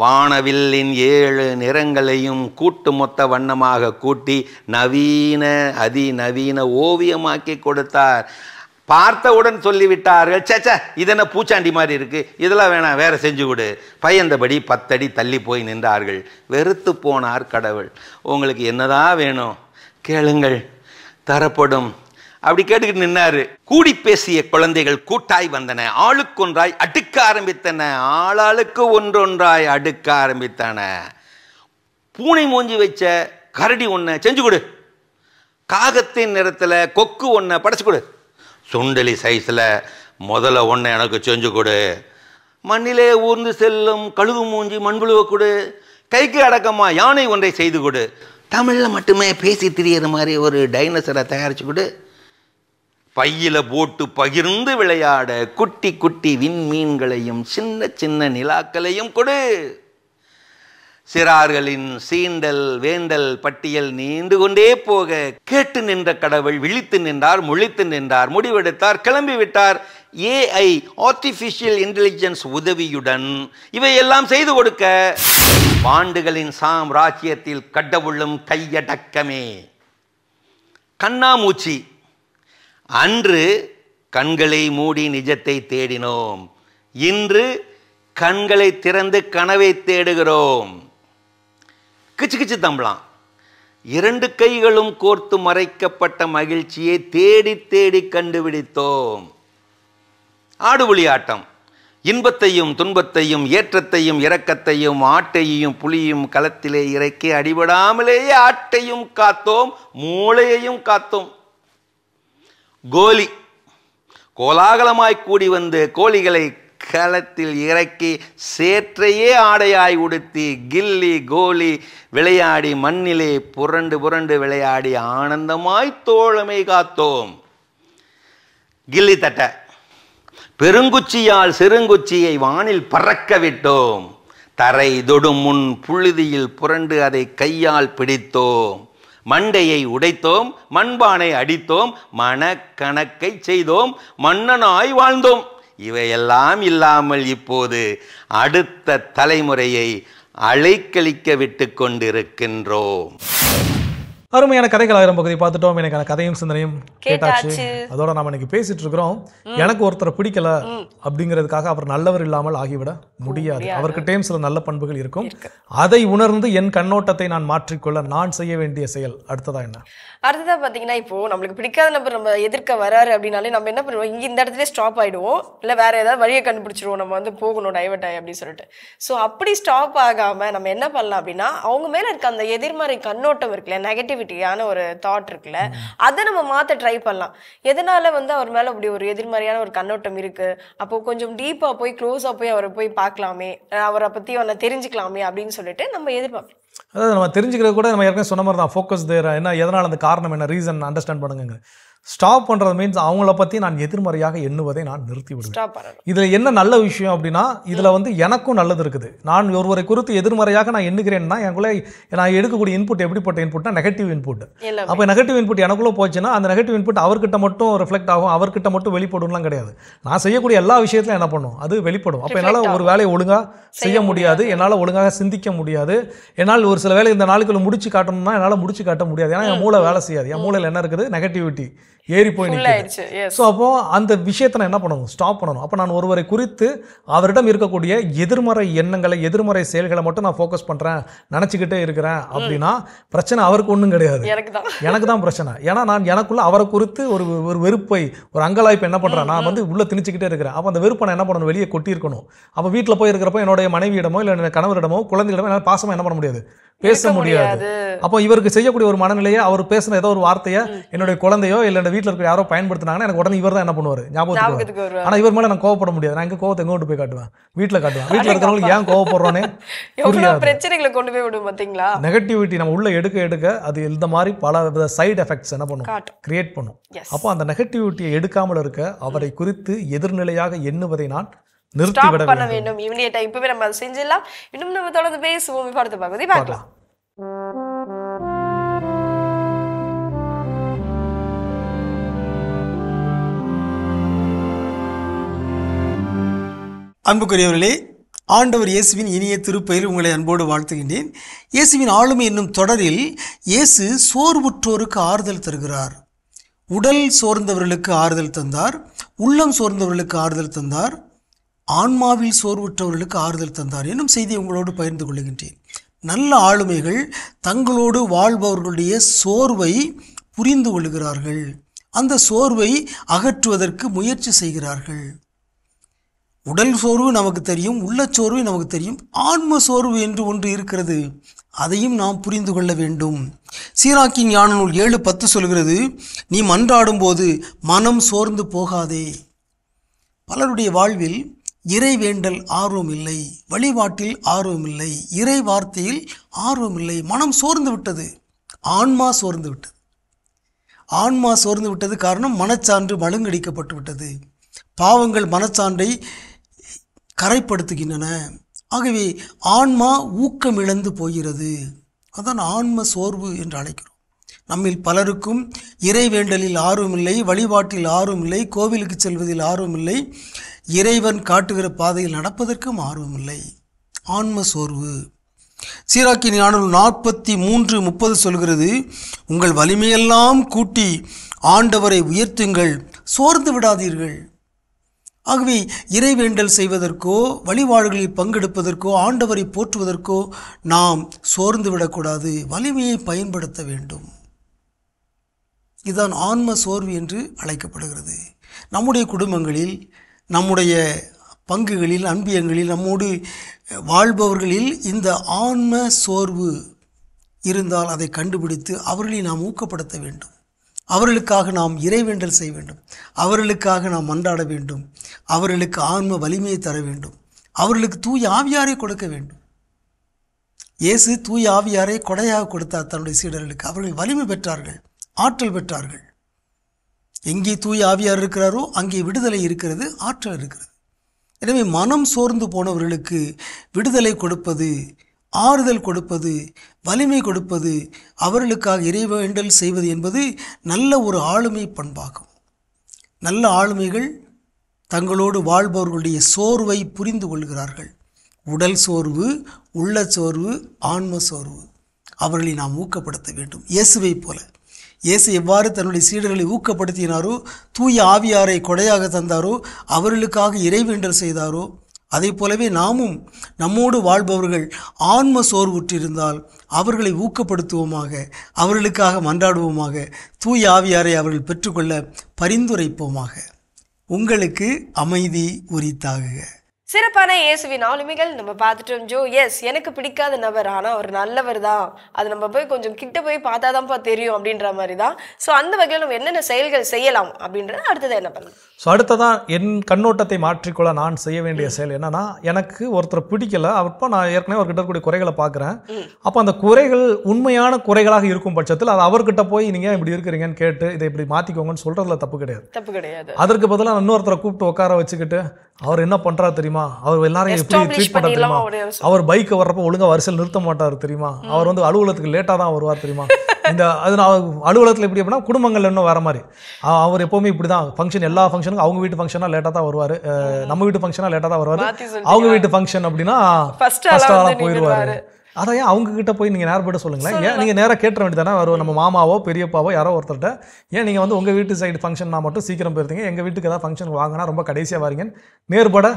[SPEAKER 9] வானவில்லின் 7 நிறங்களையும் கூட்டு மொத்த வண்ணமாக கூட்டி நவீன அதிநவீன ஓவியமாக்கி கொடுத்தார். பார்த்தவுடன் சொல்லிவிட்டார்கள், சேச்சா இதென்ன பூச்சாண்டி மாதிரி இருக்கு, இதெல்லாம் வேணாம், வேற செஞ்சு கொடு. பயந்தபடி 10 அடி தள்ளி போய் நின்றார்கள். வெறுத்து போனார் கடவுள். உங்களுக்கு என்னதான் வேணும் கேளுங்கள், தரப்படும். அப்படி கேட்டுக்கிட்டு நின்னாரு. கூடி பேசிய குழந்தைகள் கூட்டாய் வந்தன, ஆளுக்கொன்றாய் அடுக்க ஆரம்பித்தன, ஆளாளுக்கு ஒன்றொன்றாய் அடுக்க ஆரம்பித்தன. பூனை மூஞ்சி வச்ச கரடி ஒன்ன செஞ்சு கொடு, காகத்தின் நிறத்துல கொக்கு ஒன்ன படைச்சு கொடு, சுண்டலி சைஸில் முதல்ல ஒன்றை எனக்கு செஞ்சு கொடு, மண்ணிலே ஊர்ந்து செல்லும் கழுகு மூஞ்சி மண்புழுவ கொடு, கைக்கு அடக்கமா யானை ஒன்றை செய்து கொடு, தமிழில் மட்டுமே பேசி திரியிற மாதிரி ஒரு டைனோசரை தயாரிச்சு கொடு, பையில போட்டு பகிர்ந்து விளையாட குட்டி குட்டி விண்மீன்களையும் சின்ன சின்ன நிலாக்களையும் கொடு. சிறார்களின் சீண்டல் வேண்டல் பட்டியல் நீண்டு கொண்டே போக கேட்டு நின்ற கடவுள் விழித்து நின்றார், முழித்து நின்றார், முடிவெடுத்தார், கிளம்பி விட்டார். AI ஆர்டிஃபிஷியல் இன்டெலிஜென்ஸ் உதவியுடன் இவையெல்லாம் செய்து கொடுக்க பாண்டுகளின் சாம்ராஜ்யத்தில் கடவுளும் கையடக்கமே. கண்ணாமூச்சி. அன்று கண்களை மூடி நிஜத்தை தேடினோம், இன்று கண்களை திறந்து கனவை தேடுகிறோம். கிச்சு கிச்சு தம்பலாம். 2 கைகளும் கோர்த்து மறைக்கப்பட்ட மகிழ்ச்சியை தேடி தேடி கண்டுபிடித்தோம். ஆடுபுலி ஆட்டம். இன்பத்தையும் துன்பத்தையும் ஏற்றத்தையும் இரக்கத்தையும் ஆட்டையும் புலியும் களத்திலே இறக்கி அடிபடாமலேயே ஆட்டையும் காத்தோம், மூளையையும் காத்தோம். கோலி. கோலாகலமாய் கூடி வந்து கோழிகளை களத்தில் இறக்கி சேற்றையே ஆடையாய் உடுத்தி கில்லி கோலி விளையாடி மண்ணிலே புரண்டு புரண்டு விளையாடி ஆனந்தமாய் தோழமை காத்தோம். கில்லி தட்ட. பெருங்குச்சியால் சிறுங்குச்சியை வானில் பறக்க விட்டோம். தரை தொடும் முன் புழுதியில் புரண்டு அதை கையால் பிடித்தோம். மண்டையை உடைத்தோம், மண்பானை அடித்தோம், மனக்கணக்கை செய்தோம், மன்னனாய் வாழ்ந்தோம். இவையெல்லாம் இல்லாமல் இப்போது அடுத்த தலைமுறையை அலைக்கழிக்க விட்டு கொண்டிருக்கின்றோம்.
[SPEAKER 3] அருமையான கதைகள் 1000 பகுதி பார்த்துட்டோம். எனக்கான கதையும் சிந்தனையும் கேட்டாச்சு.
[SPEAKER 4] கேட்டாச்சு.
[SPEAKER 3] அதோட நாம இன்னைக்கு பேசிட்டு இருக்கிறோம். எனக்கு ஒருத்தரை பிடிக்கல அப்படிங்கிறதுக்காக அவர் நல்லவர் இல்லாமல் ஆகிவிட முடியாது. அவர்கிட்டயும் சில நல்ல பண்புகள் இருக்கும். அதை உணர்ந்து என் கண்ணோட்டத்தை நான் மாற்றிக்கொள்ள நான் செய்ய வேண்டிய செயல் அடுத்ததா என்ன?
[SPEAKER 4] அடுத்ததா பாத்தீங்கன்னா, இப்போ நம்மளுக்கு பிடிக்காத நபர் நம்ம எதிர்க்க வராரு அப்படின்னாலே நம்ம என்ன பண்ணுவோம், இங்க இந்த இடத்துல ஸ்டாப் ஆயிடுவோம், இல்ல வேற ஏதாவது வழியை கண்டுபிடிச்சிருவோம், நம்ம வந்து போகணும் டைவர்ட் ஆகி அப்படின்னு சொல்லிட்டு. ஸோ அப்படி ஸ்டாப் ஆகாம நம்ம என்ன பண்ணலாம் அப்படின்னா, அவங்க மேல இருக்க அந்த எதிர்மறை கண்ணோட்டம் இருக்குல்ல, நெகட்டிவிட்டியான ஒரு தாட் இருக்குல்ல, அதை நம்ம மாத்த ட்ரை பண்ணலாம். எதனால வந்து அவர் மேல அப்படி ஒரு எதிர்மறையான ஒரு கண்ணோட்டம் இருக்கு, அப்போ கொஞ்சம் டீப்பா போய் க்ளோஸா போய் அவரை போய் பார்க்கலாமே, அவரை பத்தி அவனை தெரிஞ்சுக்கலாமே அப்படின்னு சொல்லிட்டு நம்ம எதிர்பார்க்கலாம்.
[SPEAKER 3] அதாவது நம்ம தெரிஞ்சுக்கிறது கூட நம்ம ஏற்கனவே சொன்ன மாதிரி தான், ஃபோக்கஸ் தேர், என்ன எதனால் அந்த காரணம் என்ன, ரீசன் அண்டர்ஸ்டாண்ட் பண்ணுங்க. ஸ்டாப் பண்ணுறது மீன்ஸ் அவங்கள பற்றி நான் எதிர்மறையாக எண்ணுவதை நான் நிறுத்தி விடுவேன். இதில் என்ன நல்ல விஷயம் அப்படின்னா, இதில் வந்து எனக்கும் நல்லது இருக்குது. நான் ஒருவரை குறித்து எதிர்மறையாக நான் எண்ணுகிறேன்னா எனக்குள்ளே நான் எடுக்கக்கூடிய இன்புட் எப்படிப்பட்ட இன்புட்னா நெகட்டிவ் இன்புட். அப்போ நெகட்டிவ் இன்புட் எனக்குள்ளே போச்சுன்னா அந்த நெகட்டிவ் இன்புட் அவர்கிட்ட மட்டும் ரிஃப்ளெக்ட் ஆகும், அவர்கிட்ட மட்டும் வெளிப்படும்லாம் கிடையாது. நான் செய்யக்கூடிய எல்லா விஷயத்திலும் என்ன பண்ணும், அது வெளிப்படும். அப்போ என்னால் ஒரு வேலையை ஒழுங்காக செய்ய முடியாது, என்னால் ஒழுங்காக சிந்திக்க முடியாது, என்னால் ஒரு சில வேலை இந்த நாளுக்குள்ள முடிச்சு காட்டணும்னா என்னால் முடிச்சு காட்ட முடியாது. ஏன்னா என் மூளை வேலை செய்யாது. என் மூளையில் என்ன இருக்குது, நெகட்டிவிட்டி ஏறி போய் நிற்குது. ஸோ அப்போ அந்த விஷயத்தை நான் என்ன பண்ணணும், ஸ்டாப் பண்ணணும். அப்போ நான் ஒருவரை குறித்து அவரிடம் இருக்கக்கூடிய எதிர்மறை எண்ணங்களை, எதிர்மறை செயல்களை மட்டும் நான் ஃபோக்கஸ் பண்ணுறேன், நினச்சிக்கிட்டே இருக்கிறேன் அப்படின்னா பிரச்சனை அவருக்கு ஒன்றும் கிடையாது, எனக்கு தான் பிரச்சனை. ஏன்னா நான் எனக்குள்ள அவரை குறித்து ஒரு வெறுப்பை, ஒரு அங்கலாய்ப்பு என்ன பண்ணுறேன், நான் வந்து உள்ளே திணிச்சிக்கிட்டே இருக்கிறேன். அப்போ அந்த வெறுப்பை நான் என்ன பண்ணணும், வெளியே கொட்டியிருக்கணும். அப்போ வீட்டில் போய் இருக்கிறப்போ என்னுடைய மனைவியிடமோ இல்லை கணவரிடமோ குழந்தைகளிடமோ என்னால் பாசமாக என்ன பண்ண முடியாது, பேச முடியாது. அப்போ இவருக்கு செய்யக்கூடிய ஒரு மனநிலையை, அவர் பேசுன ஏதோ ஒரு வார்த்தையை என்னுடைய குழந்தையோ இல்லை வீட்டில் இருக்க யாரோ பயன்படுத்தினாங்கன்னா எனக்கு உடனே இவர் தான் என்ன பண்ணுவார், ஞாபகத்துக்கு வருவார். ஆனால் இவர் மேலே நான் கோவப்பட முடியாது. நான் எங்கே கோவத்தை எங்கே கொண்டு போய் காட்டுவேன், வீட்டில் காட்டுவேன். வீட்டில் இருக்கிறவங்களுக்கு ஏன் கோவப்படுறோன்னே
[SPEAKER 4] பிரச்சனைகளை கொண்டு போய் விடும். பார்த்தீங்களா,
[SPEAKER 3] நெகட்டிவிட்டி நம்ம உள்ள எடுக்க அது இந்த மாதிரி பல சைடு எஃபெக்ட்ஸ் என்ன பண்ணும், கிரியேட் பண்ணும். அப்போ அந்த நெகட்டிவிட்டியை எடுக்காமல் இருக்க அவரை குறித்து எதிர்நிலையாக எண்ணுவதை நான் நிறுத்தி விட
[SPEAKER 4] வேண்டும். இவனியேட்டா இப்பவே நம்ம அதை செஞ்சிடலாம். இன்னும் நம்ம தொடர்ந்து பேசுவோம். படத்தை பார்க்கலாம்.
[SPEAKER 10] அன்புக்குரியவர்களே, ஆண்டவர் இயேசுவின் இனிய திருப்பெயரில் உங்களை அன்போடு வாழ்த்துகின்றேன். இயேசுவின் ஆளுமை என்னும் தொடரில் இயேசு சோர்வுற்றோருக்கு ஆறுதல் தருகிறார். உடல் சோர்ந்தவர்களுக்கு ஆறுதல் தந்தார், உள்ளம் சோர்ந்தவர்களுக்கு ஆறுதல் தந்தார், ஆன்மாவில் சோர்வுற்றவர்களுக்கு ஆறுதல் தந்தார் என்னும் செய்தியை உங்களோடு பகிர்ந்து கொள்கின்றேன். நல்ல ஆளுமைகள் தங்களோடு வாழ்பவர்களுடைய சோர்வை புரிந்து கொள்கிறார்கள், அந்த சோர்வை அகற்றுவதற்கு முயற்சி செய்கிறார்கள். உடல் சோர்வு நமக்கு தெரியும், உள்ள சோர்வு நமக்கு தெரியும், ஆன்ம சோர்வு என்று ஒன்று இருக்கிறது, அதையும் நாம் புரிந்து கொள்ள வேண்டும். சீராக்கின் ஞான நூல் 7:10 சொல்கிறது, நீ மன்றாடும் போது மனம் சோர்ந்து போகாதே. பலருடைய வாழ்வில் இறை வேண்டல் ஆர்வம் இல்லை, வழிபாட்டில் ஆர்வம் இல்லை, இறை வார்த்தையில் ஆர்வம் இல்லை, மனம் சோர்ந்து விட்டது, ஆன்மா சோர்ந்து விட்டது. ஆன்மா சோர்ந்து விட்டது காரணம் மனச்சான்று மழுங்கடிக்கப்பட்டு விட்டது. பாவங்கள் மனச்சான்றை கரைப்படுத்துகின்றன. ஆகவே ஆன்மா ஊக்கம் இழந்து போகிறது. அதான் ஆன்ம சோர்வு என்று அழைக்கிறோம். நம்மில் பலருக்கும் இறை வேண்டலில் ஆர்வமில்லை, வழிபாட்டில் ஆர்வமில்லை, கோவிலுக்கு செல்வதில் ஆர்வமில்லை, இறைவன் காட்டுகிற பாதையில் நடப்பதற்கும் ஆர்வமில்லை. ஆன்ம சோர்வு. சீராக்கின் ஞான நூல் 43:30 சொல்கிறது, உங்கள் வலிமையெல்லாம் கூட்டி ஆண்டவரை உயர்த்துங்கள், சோர்ந்து விடாதீர்கள். ஆகவே இறைவேண்டல் செய்வதற்கோ, வழிபாடுகளில் பங்கெடுப்பதற்கோ, ஆண்டவரை போற்றுவதற்கோ நாம் சோர்ந்து விடக்கூடாது, வலிமையை பயன்படுத்த வேண்டும். இதுதான் ஆன்ம சோர்வு என்று அழைக்கப்படுகிறது. நம்முடைய குடும்பங்களில், நம்முடைய பங்குகளில், அன்பியங்களில், நம்மோடு வாழ்பவர்களில் இந்த ஆன்ம சோர்வு இருந்தால் அதை கண்டுபிடித்து அவர்களை நாம் ஊக்கப்படுத்த வேண்டும். அவர்களுக்காக நாம் இறைவேண்டல் செய்ய வேண்டும், அவர்களுக்காக நாம் மன்றாட வேண்டும், அவர்களுக்கு ஆன்ம வலிமையை தர வேண்டும், அவர்களுக்கு தூய ஆவியாரை கொடுக்க வேண்டும். இயேசு தூய ஆவியாரை கொடையாக கொடுத்தார் தன்னுடைய சீடர்களுக்கு. அவர்கள் வலிமை பெற்றார்கள், ஆற்றல் பெற்றார்கள். எங்கே தூய ஆவியார் இருக்கிறாரோ அங்கே விடுதலை இருக்கிறது, ஆற்றல் இருக்கிறது. எனவே மனம் சோர்ந்து போனவர்களுக்கு விடுதலை கொடுப்பது, ஆறுதல் கொடுப்பது, வலிமை கொடுப்பது, அவர்களுக்காக இறைவேண்டல் செய்வது என்பது நல்ல ஒரு ஆளுமை பண்பாகும். நல்ல ஆளுமைகள் தங்களோடு வாழ்பவர்களுடைய சோர்வை புரிந்து கொள்கிறார்கள், உடல் சோர்வு, உள்ள சோர்வு, ஆன்ம சோர்வு. அவர்களை நாம் ஊக்கப்படுத்த வேண்டும். இயேசுவை போல இயேசு எவ்வாறு தன்னுடைய சீடர்களை ஊக்கப்படுத்தினாரோ, தூய ஆவியாரை கொடையாக தந்தாரோ, அவர்களுக்காக இறைவேண்டல் செய்தாரோ, அதை போலவே நாமும் நம்மோடு வாழ்பவர்கள் ஆன்ம சோர்வுற்றிருந்தால் அவர்களை ஊக்கப்படுத்துவோமாக, அவர்களுக்காக மன்றாடுவோமாக, தூய ஆவியாரை அவர்கள் பெற்றுக்கொள்ள பரிந்துரைப்போமாக. உங்களுக்கு அமைதி உரித்தாகுக.
[SPEAKER 4] சிறப்பான இயேசுவின் ஆளுமைகள் நம்ம பார்த்துட்டோம் ஜோ. எஸ், எனக்கு பிடிக்காத நபர் ஆனால் அவர் நல்லவர் தான், அது நம்ம போய் கொஞ்சம் கிட்ட போய் பார்த்தாதான்ப்பா தெரியும் அப்படின்ற மாதிரி தான். ஸோ அந்த வகையில் நம்ம என்னென்ன செயல்கள் செய்யலாம் அப்படின்றத அடுத்தது என்ன பண்ணலாம்?
[SPEAKER 3] ஸோ அடுத்ததான் என் கண்ணோட்டத்தை மாற்றிக்கொள்ள நான் செய்ய வேண்டிய செயல் என்னன்னா, எனக்கு ஒருத்தர் பிடிக்கல, அப்போ நான் ஏற்கனவே அவர்கிட்ட இருக்கக்கூடிய குறைகளை பார்க்குறேன். அப்போ அந்த குறைகள் உண்மையான குறைகளாக இருக்கும் பட்சத்தில் அது அவர்கிட்ட போய் நீங்கள் இப்படி இருக்கிறீங்கன்னு கேட்டு இதை இப்படி மாற்றிக்கோங்கன்னு சொல்கிறதுல தப்பு கிடையாது. அதற்கு பதிலாக இன்னொருத்தரை கூப்பிட்டு உட்கார வச்சுக்கிட்டு அவர் என்ன பண்ணுறாரு தெரியுமா, அவர் எல்லாரையும் எப்படி ட்ரீட் பண்ணுறது தெரியுமா, அவர் பைக்கை வர்றப்போ ஒழுங்காக வரிசையில் நிறுத்த மாட்டார் தெரியுமா, அவர் வந்து அலுவலகத்துக்கு லேட்டாக தான் வருவார் தெரியுமா. இந்த அது நான் அலுவலகத்தில் எப்படி அப்படின்னா குடும்பங்கள் இன்னும் வேறு மாதிரி. அவர் எப்போவுமே இப்படி தான் ஃபங்க்ஷன், எல்லா ஃபங்க்ஷனுக்கும் அவங்க வீட்டு ஃபங்க்ஷனாக லேட்டாக தான் வருவார், நம்ம வீட்டு ஃபங்க்ஷனாக லேட்டாக தான் வருவார், அவங்க வீட்டு ஃபங்க்ஷன் அப்படின்னா ஃபஸ்ட்டாக போயிடுவார். அதை ஏன் அவங்க கிட்ட போய் நீங்கள் நேரம் போய்ட்டு சொல்லுங்களேன். ஏன் நீங்கள் நேராக கேட்ட வேண்டியதானே, நம்ம மாமாவோ பெரியப்பாவோ யாரோ ஒருத்தர்கிட்ட ஏன் நீங்கள் வந்து உங்கள் வீட்டு சைடு ஃபங்க்ஷன் நான் மட்டும் சீக்கிரம் போயிருந்தீங்க, எங்கள் வீட்டுக்கு ஏதாவது ஃபங்க்ஷன் வாங்கினா ரொம்ப கடைசியாக வாரீங்கன்னு நேர்பட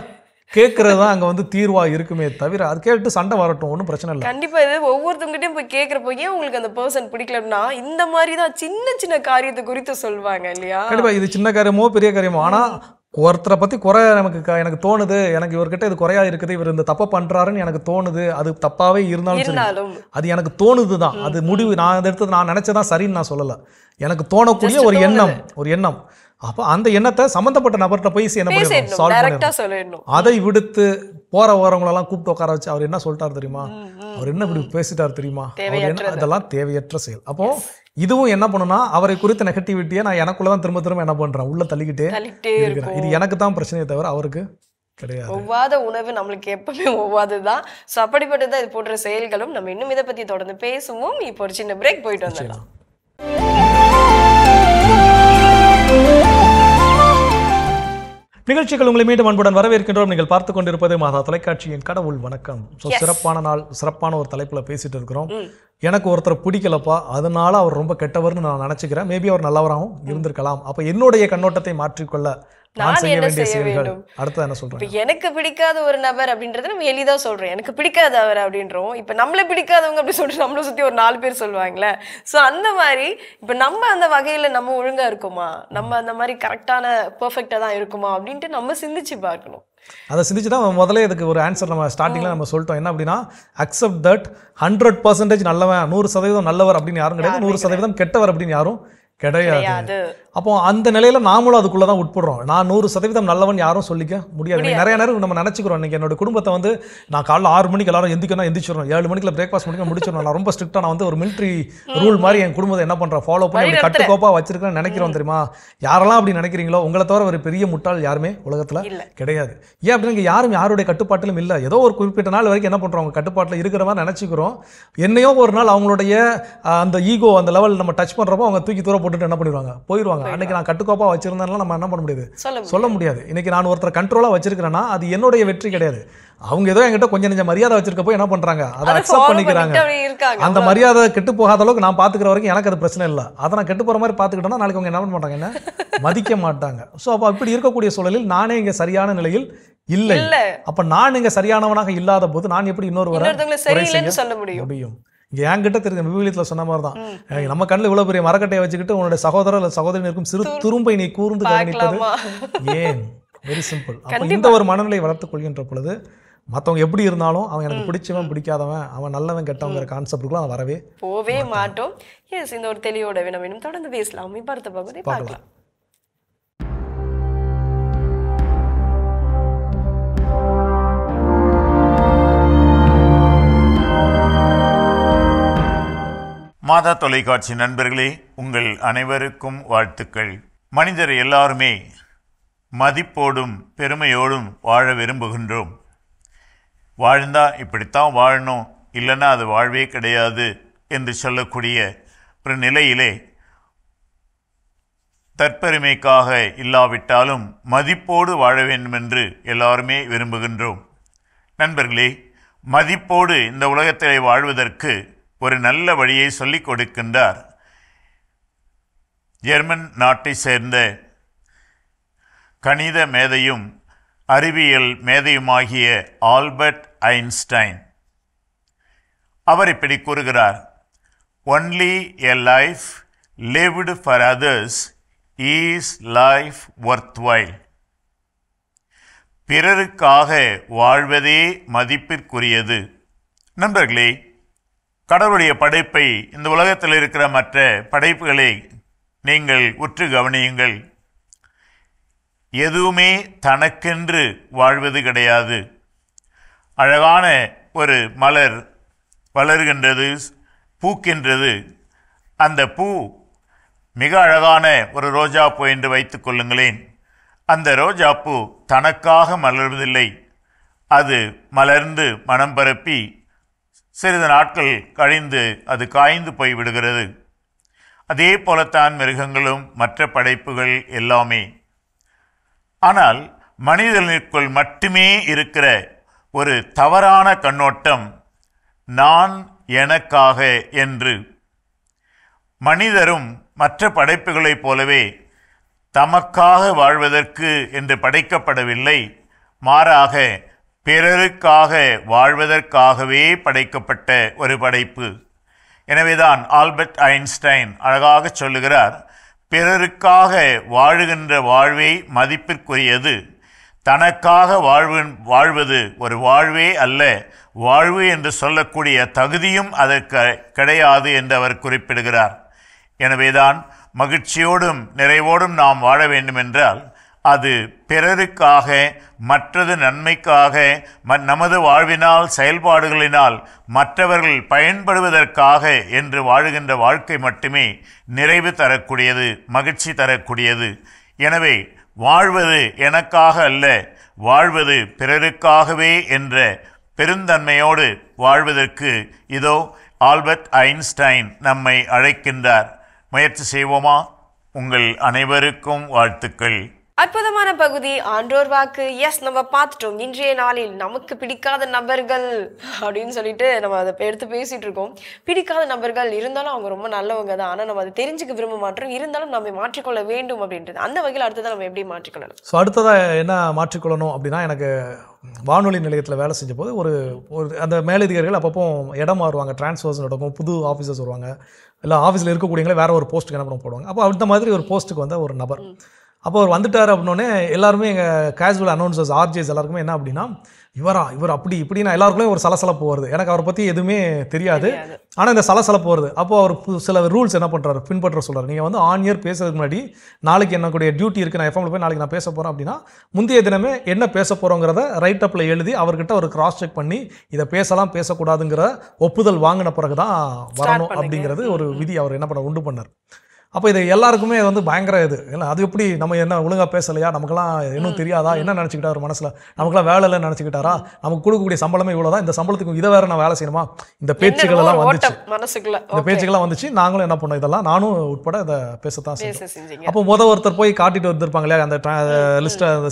[SPEAKER 3] கேட்கறது தான் அங்கே வந்து தீர்வாக இருக்குமே தவிர அது கேட்டு சண்டை வரட்டும், ஒன்றும் பிரச்சனை இல்லை.
[SPEAKER 4] கண்டிப்பாக இது ஒவ்வொருத்தவங்ககிட்டையும் போய் கேட்குறப்போ ஏன் உங்களுக்கு அந்த பர்சன் பிடிக்கலன்னா இந்த மாதிரி தான் சின்ன சின்ன காரியத்தை குறித்து சொல்லுவாங்க இல்லையா.
[SPEAKER 3] கண்டிப்பாக இது சின்ன காரியமோ பெரிய காரியமோ, ஆனால் ஒருத்தரை பற்றி குறை எனக்கு தோணுது, எனக்கு இவர்கிட்ட இது குறையா இருக்குது, இவர் இந்த தப்பை பண்ணுறாருன்னு எனக்கு தோணுது, அது தப்பாகவே இருந்தாலும் அது எனக்கு தோணுது தான், அது முடிவு நான் அதை எடுத்து நான் நினச்சதான் சரின்னு நான் சொல்லலை, எனக்கு தோணக்கூடிய ஒரு எண்ணம். அப்போ அந்த எண்ணத்தை சம்மந்தப்பட்ட நபர்கிட்ட போய் என்ன பண்ணிடணும், சால்வ் பண்ணிடணும். அதை விடுத்து போற வரவங்களெல்லாம் கூப்பிட்டு உட்கார வச்சு அவர் என்ன சொல்லிட்டாரு தெரியுமா, அவர் என்ன இப்படி பேசிட்டார் தெரியுமா, அதெல்லாம் தேவையற்ற செயல். அப்போ இதுவும் என்ன பண்ணுன்னா அவரை குறித்த நெகட்டிவிட்டியை நான் எனக்குள்ளதான் திரும்ப என்ன பண்றேன், உள்ள தள்ளிக்கிட்டே இருக்கிறேன். இது எனக்கு தான் பிரச்சனையை தவிர அவருக்கு கிடையாது.
[SPEAKER 4] ஒவ்வாத உணவு நம்மளுக்கு எப்பவுமே ஒவ்வாதுதான். ஸோ அப்படிப்பட்டதான் இது போன்ற செயல்களும். நம்ம இன்னும் இதை பத்தி தொடர்ந்து பேசுவோம். இப்போ ஒரு சின்ன பிரேக் போயிட்டு வந்துடலாம்.
[SPEAKER 3] நிகழ்ச்சிகள் உங்களை மீண்டும் அன்புடன் வரவேற்கின்றோம். நீங்கள் பார்த்து கொண்டிருப்பது மாதா தொலைக்காட்சியின் கடவுள் வணக்கம். ஸோ சிறப்பான நாள், சிறப்பான ஒரு தலைப்பில் பேசிட்டு இருக்கிறோம். எனக்கு ஒருத்தர் பிடிக்கலப்பா, அதனால அவர் ரொம்ப கெட்டவர்னு நான் நினச்சிக்கிறேன். மேபி அவர் நல்லவராகவும் இருந்திருக்கலாம். அப்போ என்னுடைய கண்ணோட்டத்தை மாற்றிக்கொள்ள நான் செய்ய வேண்டிய செயல்கள் அடுத்து என்ன சொல்றேன்.
[SPEAKER 4] எனக்கு பிடிக்காத ஒரு நபர் அப்படின்றத நம்ம எளிதா சொல்றோம், எனக்கு பிடிக்காத அவர் அப்படின்றோம். இப்ப நம்மள பிடிக்காதவங்க அப்படி சொல்லிட்டு நம்மள சுத்தி ஒரு 4 பேர் சொல்லுவாங்களே. சோ அந்த மாதிரி இப்ப நம்ம அந்த வகையில நம்ம ஒழுங்கா இருக்குமா, நம்ம அந்த மாதிரி கரெக்டான பெர்ஃபெக்டா தான் இருக்குமா அப்படின்ட்டு நம்ம சிந்திச்சு பார்க்கணும்.
[SPEAKER 3] அதை சிந்திச்சுட்டா முதல்ல இதுக்கு ஒரு ஆன்சர் நம்ம ஸ்டார்டிங்ல நம்ம சொல்லிட்டோம். என்ன அப்படின்னா, அக்செப்ட் தட் 100% நல்லவன், 100% நல்லவர் அப்படின்னு யாரும் கிடையாது, 100% கெட்டவர் அப்படின்னு யாரும் கிடையாது. அப்போ அந்த நிலையில நாமளும் அதுக்குள்ளதான் உட்படுறோம். நான் 100% நல்லவன் யாரும் சொல்லிக்க முடியாது. நிறைய நேரம் நம்ம நினைச்சுக்கிறோம், இன்னைக்கு என்னோட குடும்பத்தை வந்து நான் காலைல 6 மணிக்கு எல்லாரும் எந்திரிச்சிடணும், 7 மணிக்குள்ள பிரேக்ஃபாஸ்ட் முடிச்சிடணும், நான் ரொம்ப ஸ்ட்ரிக்டா நான் வந்து ஒரு மிலிட்ரி ரூல் மாதிரி என் குடும்பத்தை என்ன பண்றேன் ஃபாலோ பண்ணி கட்டுக்கோப்பா வச்சிருக்கேன்னு நினைக்கிறோம் தெரியுமா. யாரெல்லாம் அப்படி நினைக்கிறீங்களோ உங்களை தவிர ஒரு பெரிய முட்டாள் யாருமே உலகத்துல கிடையாது. ஏன் அப்படின்னு யாரும் யாருடைய கட்டுப்பாட்டிலும் இல்லை. ஏதோ ஒரு குறிப்பிட்ட நாள் வரைக்கும் என்ன பண்றோம், அவங்க கட்டுப்பாட்டில் இருக்கிற மாதிரி நினைச்சுக்கிறோம். என்னையோ ஒரு நாள் அவங்களுடைய அந்த ஈகோ அந்த லெவல் நம்ம டச் பண்றப்போ அவங்க தூக்கி தூர போட்டுட்டு என்ன பண்ணிடுவாங்க, போயிடுவாங்க. அன்னைக்கு நான் கட்டுக்கோப்பா வச்சிருந்தேன்னா நம்ம என்ன பண்ண முடியாது, சொல்ல முடியாது. இன்னைக்கு நான் ஒருத்தர் கண்ட்ரோலா வச்சிருக்கிறேன்னா அது என்னுடைய வெற்றி கிடையாது. அவங்க ஏதோ என்கிட்ட கொஞ்சம் நெஞ்ச மரியாதை வச்சிருக்கப்போ என்ன பண்றாங்க, அதை அக்செப்ட் பண்ணிக்கிறாங்க. அந்த மரியாதை கெட்டு போகாத அளவுக்கு நான் பாத்துக்கிற வரைக்கும் எனக்கு அது பிரச்சனை இல்லை. அதை நான் கெட்டு போற மாதிரி பாத்துக்கிட்டோம்னா நாளைக்கு அவங்க என்ன பண்ண மாட்டாங்க, என்ன மதிக்க மாட்டாங்க. ஸோ அப்போ இப்படி இருக்கக்கூடிய சூழலில் நானே இங்க சரியான நிலையில் இல்லை. அப்ப நான் இங்க சரியானவனாக இல்லாத போது நான் எப்படி இன்னொரு
[SPEAKER 4] சொல்ல முடியும்?
[SPEAKER 3] இங்கே என்கிட்ட தெரிஞ்ச விவிலியத்தில் சொன்ன மாதிரி தான், நம்ம கண்ணில் இவ்வளோ பெரிய மரக்கட்டையை வச்சுக்கிட்டு உன்னுடைய சகோதரர் அல்லது சகோதரன் இருக்கும் சிறு துரும்பை நீ கூர்ந்து கவனிப்பது ஏன்? Very simple. அப்போ இந்த ஒரு மனநிலை வளர்த்துக் கொள்கின்ற பொழுது மற்றவங்க எப்படி இருந்தாலும் அவன் எனக்கு பிடிச்சவன் பிடிக்காதவன் அவன் நல்லவன் கெட்டவங்கிற கான்செப்டுக்குலாம் வரவே
[SPEAKER 4] போவே மாட்டோம். எஸ், இந்த ஒரு தெளிவோட வேணும் தொடர்ந்து பேசலாம். இப்போ அடுத்த பகுதி பார்க்கலாம்.
[SPEAKER 11] மாதா தொலைக்காட்சி நண்பர்களே, உங்கள் அனைவருக்கும் வாழ்த்துக்கள். மனிதர் எல்லாருமே மதிப்போடும் பெருமையோடும் வாழ விரும்புகின்றோம். வாழ்ந்தா இப்படித்தான் வாழணும், இல்லைன்னா அது வாழ்வே கிடையாது என்று சொல்லக்கூடிய ஒரு நிலையிலே தற்பெருமைக்காக இல்லாவிட்டாலும் மதிப்போடு வாழ வேண்டும் என்று எல்லாருமே விரும்புகின்றோம். நண்பர்களே, மதிப்போடு இந்த உலகத்திலே வாழ்வதற்கு ஒரு நல்ல வழியை சொல்லிக் கொடுக்கின்றார் ஜெர்மன் நாட்டை சேர்ந்த கணித மேதையும் அறிவியல் மேதையுமாகிய ஆல்பர்ட் ஐன்ஸ்டைன். அவர் இப்படி கூறுகிறார், only a life lived for others is life worthwhile. பிறருக்காக வாழ்வதே மதிப்பிற்குரியது. நண்பர்களே, கடவுளுடைய படைப்பை, இந்த உலகத்தில் இருக்கிற மற்ற படைப்புகளை நீங்கள் உற்று கவனியுங்கள். எதுவுமே தனக்கென்று வாழ்வது கிடையாது. அழகான ஒரு மலர் வளர்கின்றது, பூக்கின்றது. அந்த பூ மிக அழகான ஒரு ரோஜாப்பூ என்று வைத்துக் கொள்ளுங்களேன். அந்த ரோஜாப்பூ தனக்காக மலர்வதில்லை. அது மலர்ந்து மனம் பரப்பி சிறிது நாட்கள் கழிந்து அது காய்ந்து போய் விடுகிறது. அதே போலத்தான் மிருகங்களும் மற்ற படைப்புகள் எல்லாமே. ஆனால் மனிதனுக்குள் மட்டுமே இருக்கிற ஒரு தவறான கண்ணோட்டம், நான் எனக்காக என்று. மனிதரும் மற்ற படைப்புகளைப் போலவே தமக்காக வாழ்வதற்கு என்று படைக்கப்படவில்லை. மாறாக பிறருக்காக வாழ்வதற்காகவே படைக்கப்பட்ட ஒரு படைப்பு. எனவேதான் ஆல்பர்ட் ஐன்ஸ்டைன் அழகாக சொல்லுகிறார், பிறருக்காக வாழுகின்ற வாழ்வே மதிப்பிற்குரியது. தனக்காக வாழ்வது ஒரு வாழ்வே அல்ல, வாழ்வு என்று சொல்லக்கூடிய தகுதியும் அதற்கு கிடையாது என்று அவர் குறிப்பிடுகிறார். எனவேதான் மகிழ்ச்சியோடும் நிறைவோடும் நாம் வாழ வேண்டுமென்றால் அது பிறருக்காக, மற்றது நன்மைக்காக, நமது வாழ்வினால் செயல்பாடுகளினால் மற்றவர்கள் பயன்படுவதற்காக என்று வாழுகின்ற வாழ்க்கை மட்டுமே நிறைவு தரக்கூடியது, மகிழ்ச்சி தரக்கூடியது. எனவே வாழ்வது எனக்காக அல்ல, வாழ்வது பிறருக்காகவே என்ற பெருந்தன்மையோடு வாழ்வதற்கு இதோ ஆல்பர்ட் ஐன்ஸ்டைன் நம்மை அழைக்கின்றார். முயற்சி செய்வோமா? உங்கள் அனைவருக்கும் வாழ்த்துக்கள்.
[SPEAKER 4] அற்புதமான பகுதி ஆன்றோர் வாக்கு. எஸ், நம்ம பார்த்துட்டோம் இன்றைய நாளில் நமக்கு பிடிக்காத நபர்கள் அப்படின்னு சொல்லிட்டு நம்ம அதை எடுத்து பேசிட்டு இருக்கோம். பிடிக்காத நபர்கள் இருந்தாலும் அவங்க ரொம்ப நல்லவங்க தான், ஆனால் நம்ம அதை தெரிஞ்சுக்க விரும்ப மாட்டோம். இருந்தாலும் நம்ம மாற்றிக்கொள்ள வேண்டும் அப்படின்றது. அந்த வகையில் அடுத்ததான் நம்ம எப்படி மாற்றிக்கொள்ளணும்?
[SPEAKER 3] ஸோ அடுத்ததாக என்ன மாற்றிக்கொள்ளணும் அப்படின்னா, எனக்கு வானொலி நிலையத்தில் வேலை செஞ்ச போது ஒரு அந்த மேலதிகாரிகள் அப்பப்போ இடம் மாறுவாங்க, டிரான்ஸ்ஃபர்ஸ் நடக்கும், புது ஆஃபீஸர்ஸ் வருவாங்க, இல்லை ஆஃபீஸில் இருக்கக்கூடியவங்களே வேறு ஒரு போஸ்ட்டுக்கு என்ன பண்ண போடுவாங்க. அப்போ அந்த மாதிரி ஒரு போஸ்ட்டுக்கு வந்த ஒரு நபர் அப்போ அவர் வந்துட்டார் அப்படின்னோடனே எல்லாருமே எங்கள் கேஷுவல் அனௌன்சர்ஸ் ஆர்ஜேஸ் எல்லாருக்குமே என்ன அப்படின்னா, இவர் அப்படி இப்படின்னா எல்லாருக்குமே ஒரு சலசலப்பு வருது. எனக்கு அவரை பற்றி எதுவுமே தெரியாது, ஆனால் இந்த சலசலப்பு வருது. அப்போது அவர் சில ரூல்ஸ் என்ன பண்ணுறாரு, பின்பற்ற சொல்கிறார். நீங்கள் வந்து ஆன் இயர் பேசுறதுக்கு முன்னாடி, நாளைக்கு என்னுடைய டியூட்டி இருக்குது, நான் எஃப்எம்ல போய் நாளைக்கு நான் பேச போகிறேன் அப்படின்னா, முந்தைய தினமே என்ன பேச போகிறோங்கிறத ரைட் அப்பில் எழுதி அவர்கிட்ட ஒரு கிராஸ் செக் பண்ணி இதை பேசலாம் பேசக்கூடாதுங்கிற ஒப்புதல் வாங்கின பிறகு தான் வரணும் அப்படிங்கிறது ஒரு விதி அவர் என்ன பண்ண உண்டு பண்ணார். அப்போ இது எல்லாருக்குமே வந்து பயங்கர இது இல்லை, அது எப்படி நம்ம என்ன ஒழுங்காக பேசலையா, நமக்கெல்லாம் இன்னும் தெரியாதா, என்ன நினச்சிக்கிட்டார் மனசில், நமக்குலாம் வேலை இல்லைன்னு நினச்சிக்கிட்டாரா, நமக்கு கொடுக்கக்கூடிய சம்பளமே இவ்வளோ தான், இந்த சம்பளத்துக்கு இதை வேறு நான் வேலை செய்யணுமா, இந்த பேச்சுகள் எல்லாம் வந்துச்சு. இந்த பேச்சுக்கெல்லாம் வந்துச்சு. நாங்களும் என்ன பண்ணோம், இதெல்லாம் நானும் உட்பட இதை பேசத்தான் செஞ்சோம். அப்போ ஒருத்தர் போய் காட்டிட்டு வந்துருப்பாங்க இல்லையா அந்த லிஸ்ட்டை, அந்த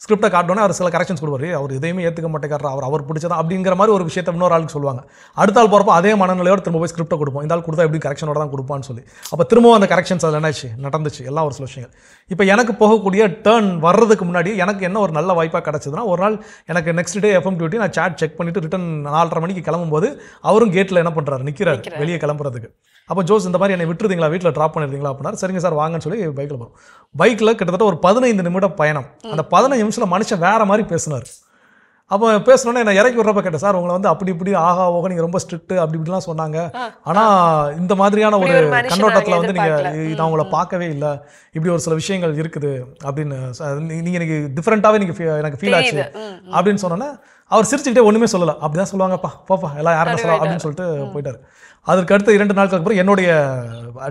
[SPEAKER 3] ஸ்கிரிப்டை காட்டோன்னே அவர் சில கரெக்ஷன்ஸ் கொடுப்பாரு. அவர் எதையுமே ஏற்றுக்க மாட்டேங்கிறார், அவர் பிடிச்சதான் அப்படிங்கிற மாதிரி ஒரு விஷயத்தை இன்னொரு ஆளுக்கு சொல்லுவாங்க. அடுத்த ஆள் போகிறப்போ அதே மனநிலையோடு திரும்ப போய் ஸ்கிரிப்டை கொடுப்போம், இந்த ஆள் கொடுத்தா எப்படி கரெக்ஷனோட தான் கொடுப்பான்னு சொல்லி. அப்போ திரும்ப அந்த கரெக்ஷன்ஸ் அதில் என்னாச்சு நடந்துச்சு, எல்லாம் ஒரு சில விஷயங்கள். இப்போ எனக்கு போகக்கூடிய டேர்ன் வர்றதுக்கு முன்னாடி எனக்கு என்ன ஒரு நல்ல வாய்ப்பாக கிடச்சதுன்னா, ஒரு நாள் எனக்கு நெக்ஸ்ட் டே எஃப்எம் டியூட்டி நான் சாட் செக் பண்ணிவிட்டு ரிட்டன் 4:30 மணிக்கு கிளம்பும்போது அவரும் கேட்டில் என்ன பண்ணுறாரு, நிற்கிறார் வெளியே கிளம்புறதுக்கு. அப்போ ஜோஸ் இந்த மாதிரி என்னை விட்டுருந்தீங்களா, வீட்டில் ட்ராப் பண்ணிருந்தீங்களா அப்படின்னா, சரிங்க சார் வாங்கன்னு சொல்லி பைக்கில் போகிறோம். பைக்கில் கிட்டத்தட்ட ஒரு 15 நிமிடம் பயணம். அந்த 15 நிமிஷத்தில் மனுஷன் வேறு மாதிரி பேசினார். அப்போ பேசணுன்னே என்ன இறக்கி விட்றப்ப கேட்டேன், சார் உங்களை வந்து அப்படி இப்படி ஆகா ஓக நீங்கள் ரொம்ப ஸ்ட்ரிக்ட் அப்படி இப்படிலாம் சொன்னாங்க, ஆனால் இந்த மாதிரியான ஒரு கண்ணோட்டத்தில் வந்து நீங்கள் நான் உங்களை பார்க்கவே இல்லை, இப்படி ஒரு சில விஷயங்கள் இருக்குது அப்படின்னு நீங்கள் எனக்கு டிஃப்ரெண்ட்டாகவே நீங்கள் எனக்கு ஃபீல் ஆச்சு அப்படின்னு சொன்னோன்னே அவர் சிரிச்சுக்கிட்டே ஒன்றுமே சொல்லலை. அப்படி தான் சொல்லுவாங்கப்பா போப்பா எல்லாம் யாரும் சொல்லலாம் அப்படின்னு சொல்லிட்டு போயிட்டார். அதற்கு அடுத்து 2 நாட்களுக்கு அப்புறம் என்னுடைய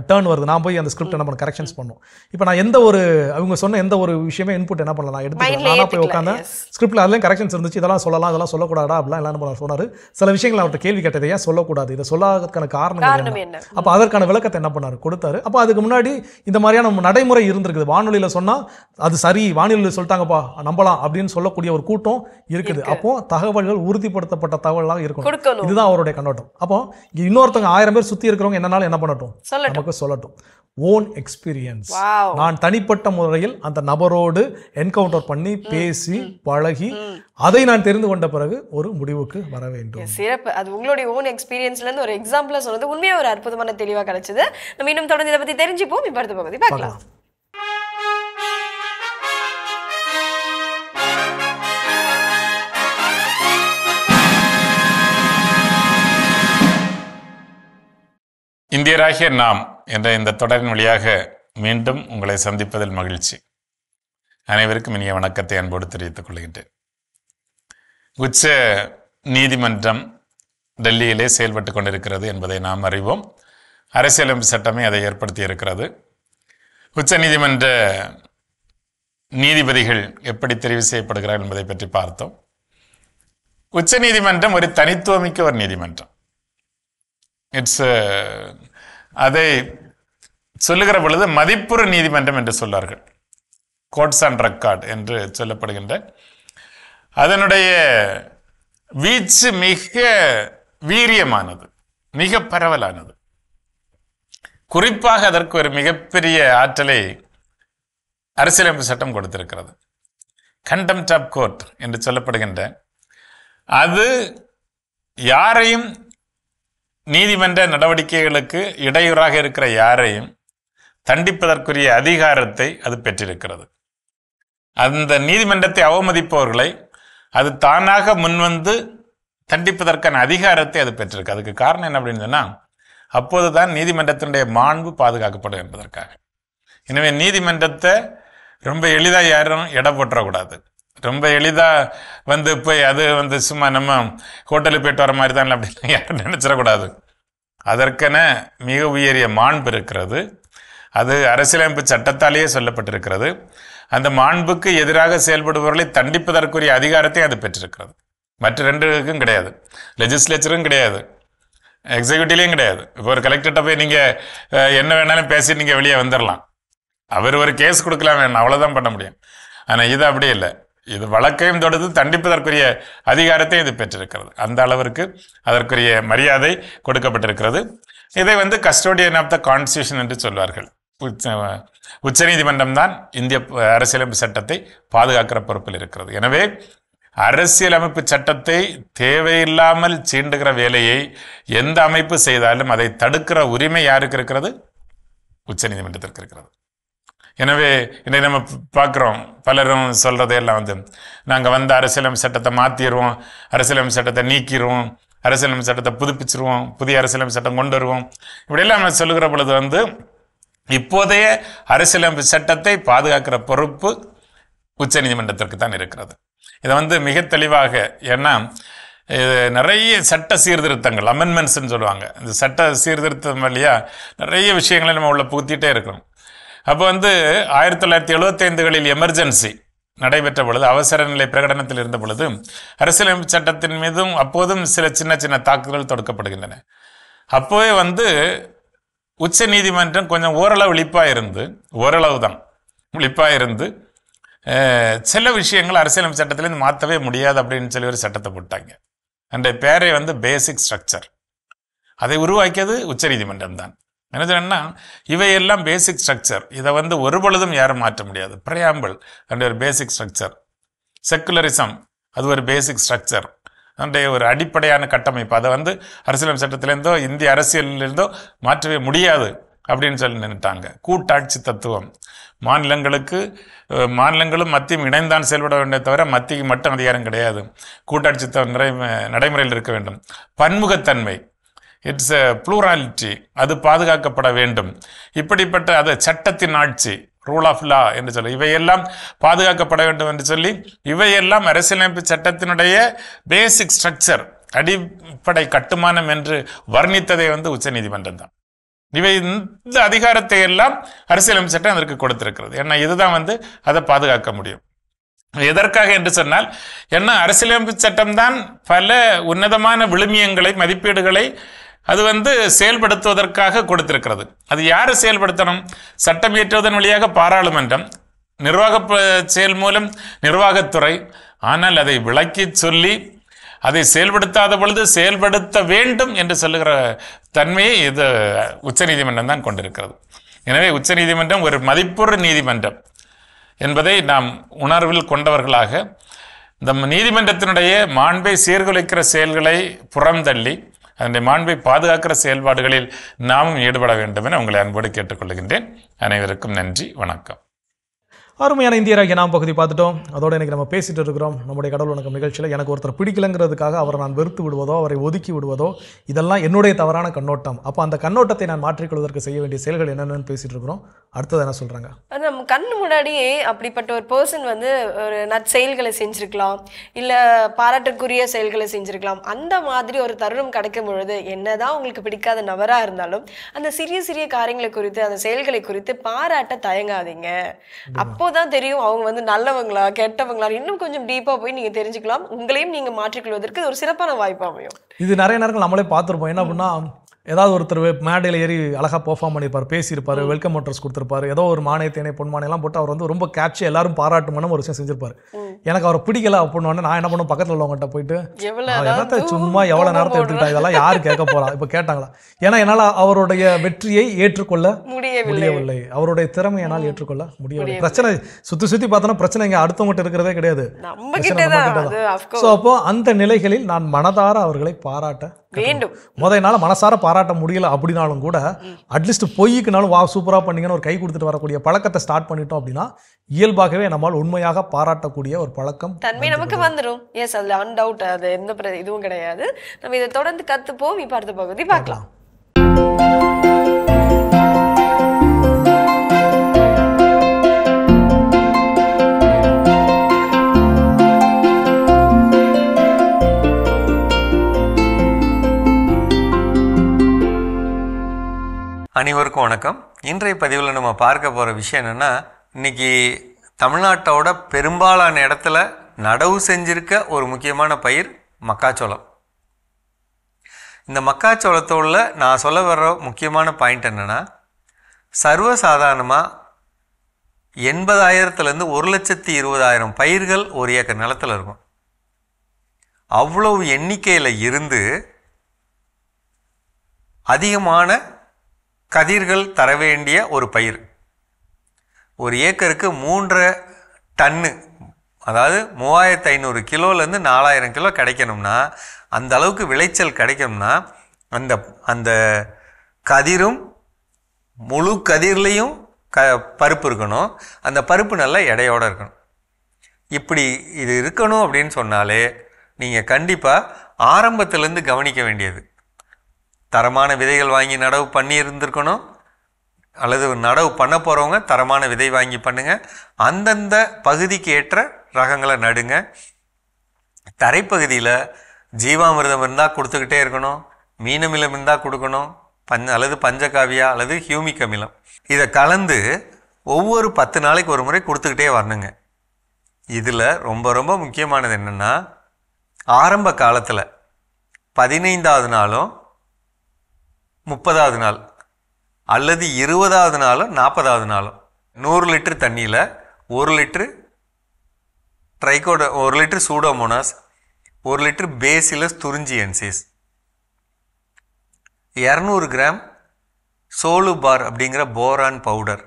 [SPEAKER 3] டேர்ன் வருது. நான் போய் அந்த ஸ்கிரிப்ட் என்ன பண்ண கரெக்ஷன்ஸ் பண்ணோம். இப்போ நான் எந்த ஒரு அவங்க சொன்ன எந்த ஒரு விஷயமே இன்புட் என்ன பண்ணல, நான் எடுத்து நானாக போய் உட்காந்து ஸ்கிரிப்டில் அதுலேயும் கரெக்ஷன்ஸ் இருந்துச்சு, இதெல்லாம் சொல்லலாம், இதெல்லாம் சொல்லக்கூடாதா அப்படிலாம் எல்லாம் சொன்னார். சில விஷயங்கள் அவர்கிட்ட கேள்வி கேட்டது, ஏன் சொல்லக்கூடாது, இதை சொல்லாததுக்கான காரணம் என்ன, அப்போ அதற்கான விளக்கத்தை என்ன பண்ணார், கொடுத்தாரு. அப்போ அதுக்கு முன்னாடி இந்த மாதிரியான நடைமுறை இருந்திருக்குது. வானொலியில் சொன்னால் அது சரி, வானொலியில் சொல்லிட்டாங்கப்பா நம்பலாம் அப்படின்னு சொல்லக்கூடிய ஒரு கூட்டம் இருக்குது. அப்போ தகவல்கள் உறுதிப்படுத்தப்பட்ட தகவலாக இருக்கணும். இதுதான் அவருடைய கண்ணோட்டம். அப்போ இன்னொருத்தவங்க 1000 பேர் சுற்றி இருக்கிறவங்க என்னன்னாலும் என்ன பண்ணட்டும், நமக்கு சொல்லட்டும். ஓன் எக்ஸ்பீரியன்ஸ், நான் தனிப்பட்ட முறையில் அந்த நபரோடு என்கவுண்டர் பண்ணி பேசி பழகி அதை நான் தெரிந்து கொண்ட பிறகு ஒரு முடிவுக்கு வர வேண்டும்.
[SPEAKER 4] சிறப்பு. அது உங்களுடைய ஓன் எக்ஸ்பீரியன்ஸ்ல இருந்து ஒரு எக்ஸாம்பிளா சொன்னது உண்மையா ஒரு அற்புதமான தெளிவா கிடைச்சது. நம்ம இன்னும் தொடர்ந்து இதை பத்தி தெரிஞ்சுப்போம். இப்ப அடுத்த பகுதி பார்க்கலாம்.
[SPEAKER 12] இந்தியராகிய நாம் என்ற இந்த தொடரின் வழியாக மீண்டும் உங்களை சந்திப்பதில் மகிழ்ச்சி. அனைவருக்கும் இனிய வணக்கத்தை அன்போடு தெரிவித்துக் கொள்கின்றேன். உச்ச நீதிமன்றம் டெல்லியிலே செயல்பட்டு கொண்டிருக்கிறது என்பதை நாம் அறிவோம். அரசியலமைப்பு சட்டமே அதை ஏற்படுத்தி இருக்கிறது. உச்ச நீதிமன்ற நீதிபதிகள் எப்படி தெரிவு செய்யப்படுகிறார்கள் என்பதை பற்றி பார்த்தோம். உச்ச நீதிமன்றம் ஒரு தனித்துவமிக்க ஒரு நீதிமன்றம். அதை சொல்லுகிற பொழுது மதிப்புறு நீதிமன்றம் என்று சொல்வார்கள். கோட்ஸ் அண்ட் ரெக்கார்ட் என்று சொல்லப்படுகின்ற அதனுடைய வீச்சு மிக வீரியமானது, மிக பரவலானது. குறிப்பாக அதற்கு ஒரு மிகப்பெரிய ஆற்றலை அரசியலமைப்பு சட்டம் கொடுத்திருக்கிறது. கண்டெம்ப்ட் ஆஃப் கோர்ட் என்று சொல்லப்படுகின்ற அது யாரையும் நீதிமன்ற நடவடிக்கைகளுக்கு இடையூறாக இருக்கிற யாரையும் தண்டிப்பதற்குரிய அதிகாரத்தை அது பெற்றிருக்கிறது. அந்த நீதிமன்றத்தை அவமதிப்பவர்களை அது தானாக முன்வந்து தண்டிப்பதற்கான அதிகாரத்தை அது பெற்றிருக்கு. அதுக்கு காரணம் என்ன அப்படின்னு சொன்னால், அப்போதுதான் நீதிமன்றத்தினுடைய மாண்பு பாதுகாக்கப்படும் என்பதற்காக. எனவே நீதிமன்றத்தை ரொம்ப எளிதாக யாரும் எடை போட்டுறக்கூடாது. ரொம்ப எளிதாக போய் அது சும்மா நம்ம ஹோட்டலுக்கு போயிட்டு வர மாதிரி தான் அப்படின்னு யாரும் நினைச்சிடக்கூடாது. அதற்கென மிக உயரிய மாண்பு இருக்கிறது. அது அரசியலமைப்பு சட்டத்தாலேயே சொல்லப்பட்டிருக்கிறது. அந்த மாண்புக்கு எதிராக செயல்படுபவர்களை தண்டிப்பதற்குரிய அதிகாரத்தை அது பெற்றிருக்கிறது. மற்ற ரெண்டுக்கும் கிடையாது. லெஜிஸ்லேச்சரும் கிடையாது, எக்ஸிக்யூட்டிவ்லையும் கிடையாது. இப்போ ஒரு கலெக்டர்கிட்ட போய் நீங்கள் என்ன வேணாலும் பேசி நீங்கள் வெளியே வந்துடலாம். அவர் ஒரு கேஸ் கொடுக்கலாம் வேணும், அவ்வளோதான் பண்ண முடியும். ஆனால் இது அப்படி இல்லை. இது வழக்கையும் தொடுத்து தண்டிப்பதற்குரிய அதிகாரத்தை இது பெற்றிருக்கிறது. அந்த அளவிற்கு அதற்குரிய மரியாதை கொடுக்கப்பட்டிருக்கிறது. இதை கஸ்டோடியன் ஆஃப் த கான்ஸ்டியூஷன் என்று சொல்வார்கள். உச்ச நீதிமன்றம் தான் இந்திய அரசியலமைப்பு சட்டத்தை பாதுகாக்கிற பொறுப்பில் இருக்கிறது. எனவே அரசியலமைப்பு சட்டத்தை தேவையில்லாமல் சீண்டுகிற வேலையை எந்த அமைப்பு செய்தாலும் அதை தடுக்கிற உரிமை யாருக்கு இருக்கிறது? உச்ச நீதிமன்றத்திற்கு இருக்கிறது. எனவே இன்னைக்கு நம்ம பார்க்குறோம், பலரும் சொல்கிறதையெல்லாம் நாங்கள் அரசியலமைப்பு சட்டத்தை மாற்றிடுவோம், அரசியலமைப்பு சட்டத்தை நீக்கிடுவோம், அரசியலமைப்பு சட்டத்தை புதுப்பிச்சிருவோம், புதிய அரசியலமைப்பு சட்டம் கொண்டு வருவோம், இப்படியெல்லாம் நம்ம சொல்லுகிற பொழுது இப்போதைய அரசியலமைப்பு சட்டத்தை பாதுகாக்கிற பொறுப்பு உச்ச நீதிமன்றத்திற்கு தான் இருக்கிறது. இதை மிக தெளிவாக, ஏன்னா இது நிறைய சட்ட சீர்திருத்தங்கள், அமெண்ட்மெண்ட்ஸ்ன்னு சொல்லுவாங்க, இந்த சட்ட சீர்திருத்தம் வழியாக நிறைய விஷயங்களை நம்ம உள்ள புகுத்திட்டே இருக்கிறோம். அப்போ 1975களில் எமர்ஜென்சி நடைபெற்ற பொழுது, அவசர நிலை பிரகடனத்தில் இருந்த பொழுது அரசியலமைப்பு சட்டத்தின் மீதும் அப்போதும் சில சின்ன சின்ன தாக்குதல்கள் தொடுக்கப்படுகின்றன. அப்போவே உச்ச நீதிமன்றம் கொஞ்சம் ஓரளவு விழிப்பாக இருந்து, ஓரளவு தான் விழிப்பாக இருந்து சில விஷயங்கள் அரசியலமைப்பு சட்டத்திலேருந்து மாற்றவே முடியாது அப்படின்னு சொல்லி ஒரு சட்டத்தை போட்டாங்க. அந்த பேரை பேசிக் ஸ்ட்ரக்சர், அதை உருவாக்கியது உச்ச நீதிமன்றம் தான். என்ன சொன்னா, இவையெல்லாம் பேசிக் ஸ்ட்ரக்சர், இதை ஒரு பொழுதும் யாரும் மாற்ற முடியாது. பிரையாம்பிள் அந்த ஒரு பேசிக் ஸ்ட்ரக்சர், செக்குலரிசம் அது ஒரு பேசிக் ஸ்ட்ரக்சர், அந்த ஒரு அடிப்படையான கட்டமைப்பு, அதை அரசியலமைப்பு சட்டத்திலேருந்தோ இந்திய அரசியலிருந்தோ மாற்றவே முடியாது அப்படின்னு சொல்லி நின்றுட்டாங்க. கூட்டாட்சி தத்துவம், மாநிலங்களும் மத்தியும் இணைந்தான் செயல்பட வேண்டிய தவிர மத்திக்கு மட்டும் அதிகாரம் கிடையாது. கூட்டாட்சி நடைமுறையில் இருக்க வேண்டும். பன்முகத்தன்மை, இட்ஸ் எ ப்ளூராலிட்டி, அது பாதுகாக்கப்பட வேண்டும். இப்படிப்பட்ட அது சட்டத்தின் ஆட்சி, ரூல் ஆஃப் லா என்று சொல்லி இவையெல்லாம் பாதுகாக்கப்பட வேண்டும் என்று சொல்லி இவையெல்லாம் அரசியலமைப்பு சட்டத்தினுடைய பேசிக் ஸ்ட்ரக்சர், அடிப்படை கட்டுமானம் என்று வர்ணித்ததை உச்ச நீதிமன்றம் தான். இவை இந்த அதிகாரத்தை எல்லாம் அரசியலமைப்பு சட்டம் அதற்கு கொடுத்திருக்கிறது. ஏன்னா இதுதான் அதை பாதுகாக்க முடியும். எதற்காக என்று சொன்னால், என்ன அரசியலமைப்பு சட்டம்தான் பல உன்னதமான விழுமியங்களை, மதிப்பீடுகளை அது செயல்படுத்துவதற்காக கொடுத்திருக்கிறது. அது யாரு செயல்படுத்தணும்? சட்டம் இயற்றுவதன் வழியாக பாராளுமன்றம், நிர்வாக செயல் மூலம் நிர்வாகத்துறை. ஆனால் அதை விளக்கி சொல்லி அதை செயல்படுத்தாத பொழுது செயல்படுத்த வேண்டும் என்று சொல்லுகிற தன்மையை இது உச்சநீதிமன்றம் தான் கொண்டிருக்கிறது. எனவே உச்சநீதிமன்றம் ஒரு மதிப்புறு நீதிமன்றம் என்பதை நாம் உணர்வில் கொண்டவர்களாக இந்த நீதிமன்றத்தினுடைய மாண்பை சீர்குலைக்கிற செயல்களை புறந்தள்ளி அதனுடைய மாண்பை பாதுகாக்கிற செயல்பாடுகளில் நாமும் ஈடுபட வேண்டும் என உங்களை அன்போடு கேட்டுக்கொள்கின்றேன். அனைவருக்கும் நன்றி, வணக்கம்.
[SPEAKER 3] அருமையான இந்தியராகிய நாம் பகுதி பார்த்துட்டோம். அதோடு இன்றைக்கி நம்ம பேசிகிட்டு இருக்கிறோம் நம்முடைய கடவுள் வணக்கம் நிகழ்ச்சியில். எனக்கு ஒருத்தர் பிடிக்கலங்கிறதுக்காக அவரை நான் வெறுத்து விடுவதோ, அவரை ஒதுக்கி விடுவதோ, இதெல்லாம் என்னுடைய தவறான கண்ணோட்டம். அப்போ அந்த கண்ணோட்டத்தை நான் மாற்றிக்கொள்வதற்கு செய்ய வேண்டிய செயல்கள் என்னென்னு பேசிகிட்டு இருக்கிறோம். அடுத்தது என்ன சொல்கிறாங்க?
[SPEAKER 4] நம்ம கண்ணு முன்னாடியே அப்படிப்பட்ட ஒரு பர்சன் ஒரு நற்செயல்களை செஞ்சுருக்கலாம், இல்லை பாராட்டுக்குரிய செயல்களை செஞ்சுருக்கலாம். அந்த மாதிரி ஒரு தருணம் கிடைக்கும் பொழுது என்னதான் உங்களுக்கு பிடிக்காத நபராக இருந்தாலும் அந்த சிறிய சிறிய காரியங்களை குறித்து, அந்த செயல்களை குறித்து பாராட்ட தயங்காதீங்க. அப்போ தான் தெரியும் அவங்க நல்லவங்களா கெட்டவங்களா. இன்னும் கொஞ்சம் டீப்பா போய் நீங்க தெரிஞ்சுக்கலாம். உங்களையும் நீங்க மாற்றிக்கொள்வதற்கு ஒரு சிறப்பான வாய்ப்பு அமையும்.
[SPEAKER 3] இது நிறைய நேரங்கள் நம்மளே பார்த்துருப்போம். என்ன அப்படின்னா, ஏதாவது ஒருத்தர் மேடையில் ஏறி அழகாக பெர்ஃபார்ம் பண்ணியிருப்பார், பேசியிருப்பார், வெல்கம் அட்ரஸ் கொடுத்துருப்பாரு, ஏதோ ஒரு மானிய தேனை பொன்மானையெல்லாம் போட்டு அவர் ரொம்ப கேட்சி எல்லாரும் பாராட்டுமான ஒரு விஷயம் செஞ்சிருப்பார். எனக்கு அவரை பிடிக்கல அப்படின்னு நான் என்ன பண்ணுவேன், பக்கத்தில் உள்ளவங்ககிட்ட போயிட்டு என்னத்தை சும்மா எவ்வளோ நேரத்தை எடுத்துக்கிட்டா, இதெல்லாம் யாரு கேட்க போறா, இப்போ கேட்டாங்களா? ஏன்னா என்னால் அவருடைய வெற்றியை ஏற்றுக்கொள்ள முடியவில்லை, அவருடைய திறமை என்னால் ஏற்றுக்கொள்ள முடியவில்லை. பிரச்சனை சுற்றி பார்த்தோன்னா பிரச்சனை இங்கே அடுத்தவங்ககிட்ட இருக்கிறதே கிடையாது. ஸோ அப்போ அந்த நிலைகளில் நான் மனதார அவர்களை பாராட்ட வேண்டும். என்னால மனசார பாராட்ட முடியல அப்படின்னாலும் கூட அட்லீஸ்ட் பொய்க்குனாலும் வா சூப்பரா பண்ணீங்கன்னு ஒரு கை கொடுத்துட்டு வரக்கூடிய பழக்கத்தை ஸ்டார்ட் பண்ணிட்டோம் அப்படின்னா இயல்பாகவே நம்மால் உண்மையாக பாராட்டக்கூடிய ஒரு பழக்கம்
[SPEAKER 4] தன்மை நமக்கு வந்துடும். எஸ், அதுல அன்டவுட், அது எந்த இதுவும் கிடையாது. நம்ம இதை தொடர்ந்து கத்துப்போம். இப்ப அடுத்த பகுதி பார்க்கலாம்.
[SPEAKER 13] அனைவருக்கும் வணக்கம். இன்றைய பதிவில் நம்ம பார்க்க போகிற விஷயம் என்னென்னா, இன்றைக்கி தமிழ்நாட்டோட பெரும்பாலான இடத்துல நடவு செஞ்சிருக்க ஒரு முக்கியமான பயிர் மக்காச்சோளம். இந்த மக்காச்சோளத்தோட நான் சொல்ல வர்ற முக்கியமான பாயிண்ட் என்னென்னா, சர்வசாதாரணமாக 80,000 1,20,000 பயிர்கள் ஒரு ஏக்கர் நிலத்தில் இருக்கும். அவ்வளவு எண்ணிக்கையில் இருந்து அதிகமான கதிர்கள் தர வேண்டிய ஒரு பயிர். ஒரு ஏக்கருக்கு 3.5 டன்னு, அதாவது 3,500 கிலோலேருந்து 4,000 கிலோ கிடைக்கணும்னா, அந்த அளவுக்கு விளைச்சல் கிடைக்கணும்னா அந்த கதிரும் முழு கதிர்லேயும் பருப்பு இருக்கணும். அந்த பருப்பு நல்லா எடையோடு இருக்கணும். இப்படி இது இருக்கணும் அப்படின்னு சொன்னாலே நீங்கள் கண்டிப்பாக ஆரம்பத்திலேருந்து கவனிக்க வேண்டியது, தரமான விதைகள் வாங்கி நடவு பண்ணி இருந்திருக்கணும். அல்லது நடவு பண்ண போகிறவங்க தரமான விதை வாங்கி பண்ணுங்க. அந்தந்த பகுதிக்கு ஏற்ற ரகங்களை நடுங்க. தரைப்பகுதியில் ஜீவாமிர்தம் இருந்தால் கொடுத்துக்கிட்டே இருக்கணும். மீனமிலம் இருந்தால் கொடுக்கணும். அல்லது பஞ்சகாவியா அல்லது ஹியூமிக் அமிலம் இதை கலந்து ஒவ்வொரு 10 நாளைக்கு ஒரு முறை கொடுத்துக்கிட்டே வரணுங்க. இதில் ரொம்ப ரொம்ப முக்கியமானது என்னென்னா, ஆரம்ப காலத்தில் 15வது நாளும் 30வது நாள் அல்லது 20வது நாளும் 40வது நாளும் 100 லிட்டர் தண்ணியில் 1 லிட்டரு ட்ரைகோட 1 litre Pseudomonas, 1 litre Bacillus thuringiensis, 200 gram Solubor அப்படிங்கிற போரான் பவுடர்,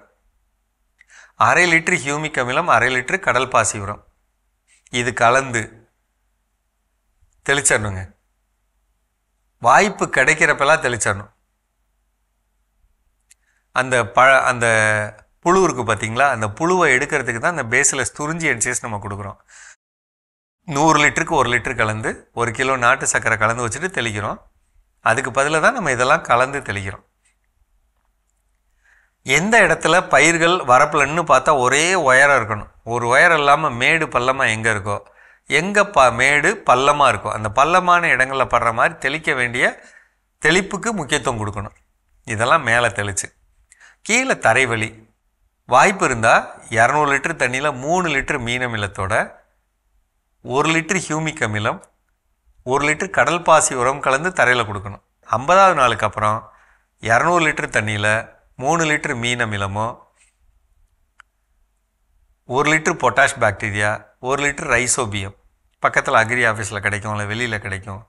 [SPEAKER 13] 1/2 லிட்டர் ஹியூமிக் அமிலம், 1/2 லிட்டர் கடல் பாசி உரம், இது கலந்து தெளிச்சிடணுங்க. வாய்ப்பு கிடைக்கிறப்பெல்லாம் தெளிச்சிடணும். அந்த புழு இருக்குது பார்த்தீங்களா, அந்த புழுவை எடுக்கிறதுக்கு தான் அந்த பேசிலஸ் துரிஞ்சியன்சிஸ் நம்ம கொடுக்குறோம். 100 லிட்டருக்கு 1 லிட்டர் கலந்து 1 கிலோ நாட்டு சர்க்கரை கலந்து வச்சுட்டு தெளிக்கிறோம். அதுக்கு பதிலாக தான் நம்ம இதெல்லாம் கலந்து தெளிக்கிறோம். எந்த இடத்துல பயிர்கள் வரப்பில்னு பார்த்தா ஒரே உயரம் இருக்கணும். ஒரு உயரம் இல்லாமல் மேடு பள்ளமாக எங்கே இருக்கோ, எங்கே மேடு பள்ளமாக இருக்கோ அந்த பள்ளமான இடங்களில் படுற மாதிரி தெளிக்க வேண்டிய தெளிப்புக்கு முக்கியத்துவம் கொடுக்கணும். இதெல்லாம் மேலே தெளித்து கீழே தரைவழி வாய்ப்பு இருந்தால் 200 லிட்டர் தண்ணியில் 3 லிட்டர் மீன் அமிலத்தோட 1 லிட்டர் ஹியூமிக் அமிலம் 1 லிட்டர் கடல் பாசி உரம் கலந்து தரையில் கொடுக்கணும். 50வது நாளுக்கு அப்புறம் 200 லிட்டர் தண்ணியில் 3 லிட்டர் மீன் அமிலமோ 1 litre potash bacteria 1 litre rhizobium பக்கத்தில் அக்ரி ஆஃபீஸில் கிடைக்கும், இல்லை வெளியில் கிடைக்கும்,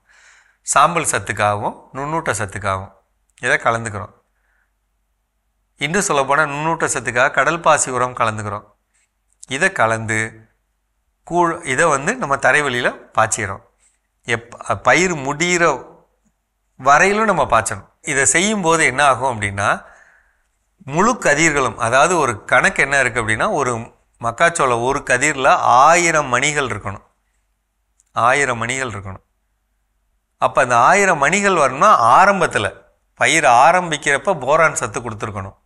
[SPEAKER 13] சாம்பல் சத்துக்காகவும் நுண்ணூட்ட சத்துக்காகவும் இதை கலந்துக்கிறோம். இன்னும் சொல்லப்போனால் நுண்ணூட்ட சத்துக்காக கடல் பாசி உரம் கலந்துக்கிறோம். இதை கலந்து இதை நம்ம தரைவெளியில் பாய்ச்சிக்கிறோம். பயிர் முடிகிற வரையிலும் நம்ம பாய்ச்சணும். இதை செய்யும்போது என்ன ஆகும் அப்படின்னா, முழு கதிர்களும், அதாவது ஒரு கணக்கு என்ன இருக்குது அப்படின்னா, ஒரு மக்காச்சோளம் ஒரு கதிரில் 1000 மணிகள் இருக்கணும். 1000 மணிகள் இருக்கணும். அப்போ அந்த 1000 மணிகள் வரணும்னா ஆரம்பத்தில் பயிர் ஆரம்பிக்கிறப்ப போரான் சத்து கொடுத்துருக்கணும்.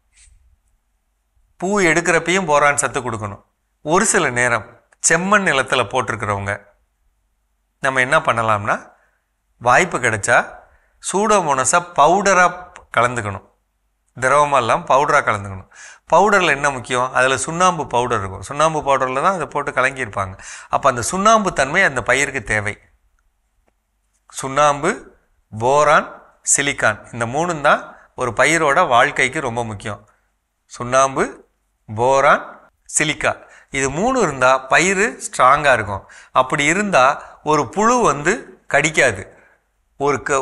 [SPEAKER 13] பூ எடுக்கிறப்பையும் போரான் சத்து கொடுக்கணும். ஒரு சில நேரம் செம்மண் நிலத்தில் போட்டிருக்கிறவங்க நம்ம என்ன பண்ணலாம்னா, வாய்ப்பு கிடைச்சா சூடோமோனஸை பவுடராக கலந்துக்கணும். திரவமாக இல்லாமல் பவுடராக கலந்துக்கணும். பவுடரில் என்ன முக்கியம், அதில் சுண்ணாம்பு பவுடர் இருக்கும். சுண்ணாம்பு பவுடரில் தான் அதை போட்டு கலங்கியிருப்பாங்க. அப்போ அந்த சுண்ணாம்பு தன்மை அந்த பயிருக்கு தேவை. சுண்ணாம்பு, போரான், சிலிக்கான், இந்த 3 தான் ஒரு பயிரோட வாழ்க்கைக்கு ரொம்ப முக்கியம். சுண்ணாம்பு, போரான், சிலிக்கா, இது 3 இருந்தால் பயிர் ஸ்ட்ராங்காக இருக்கும். அப்படி இருந்தால் ஒரு புழு கடிக்காது,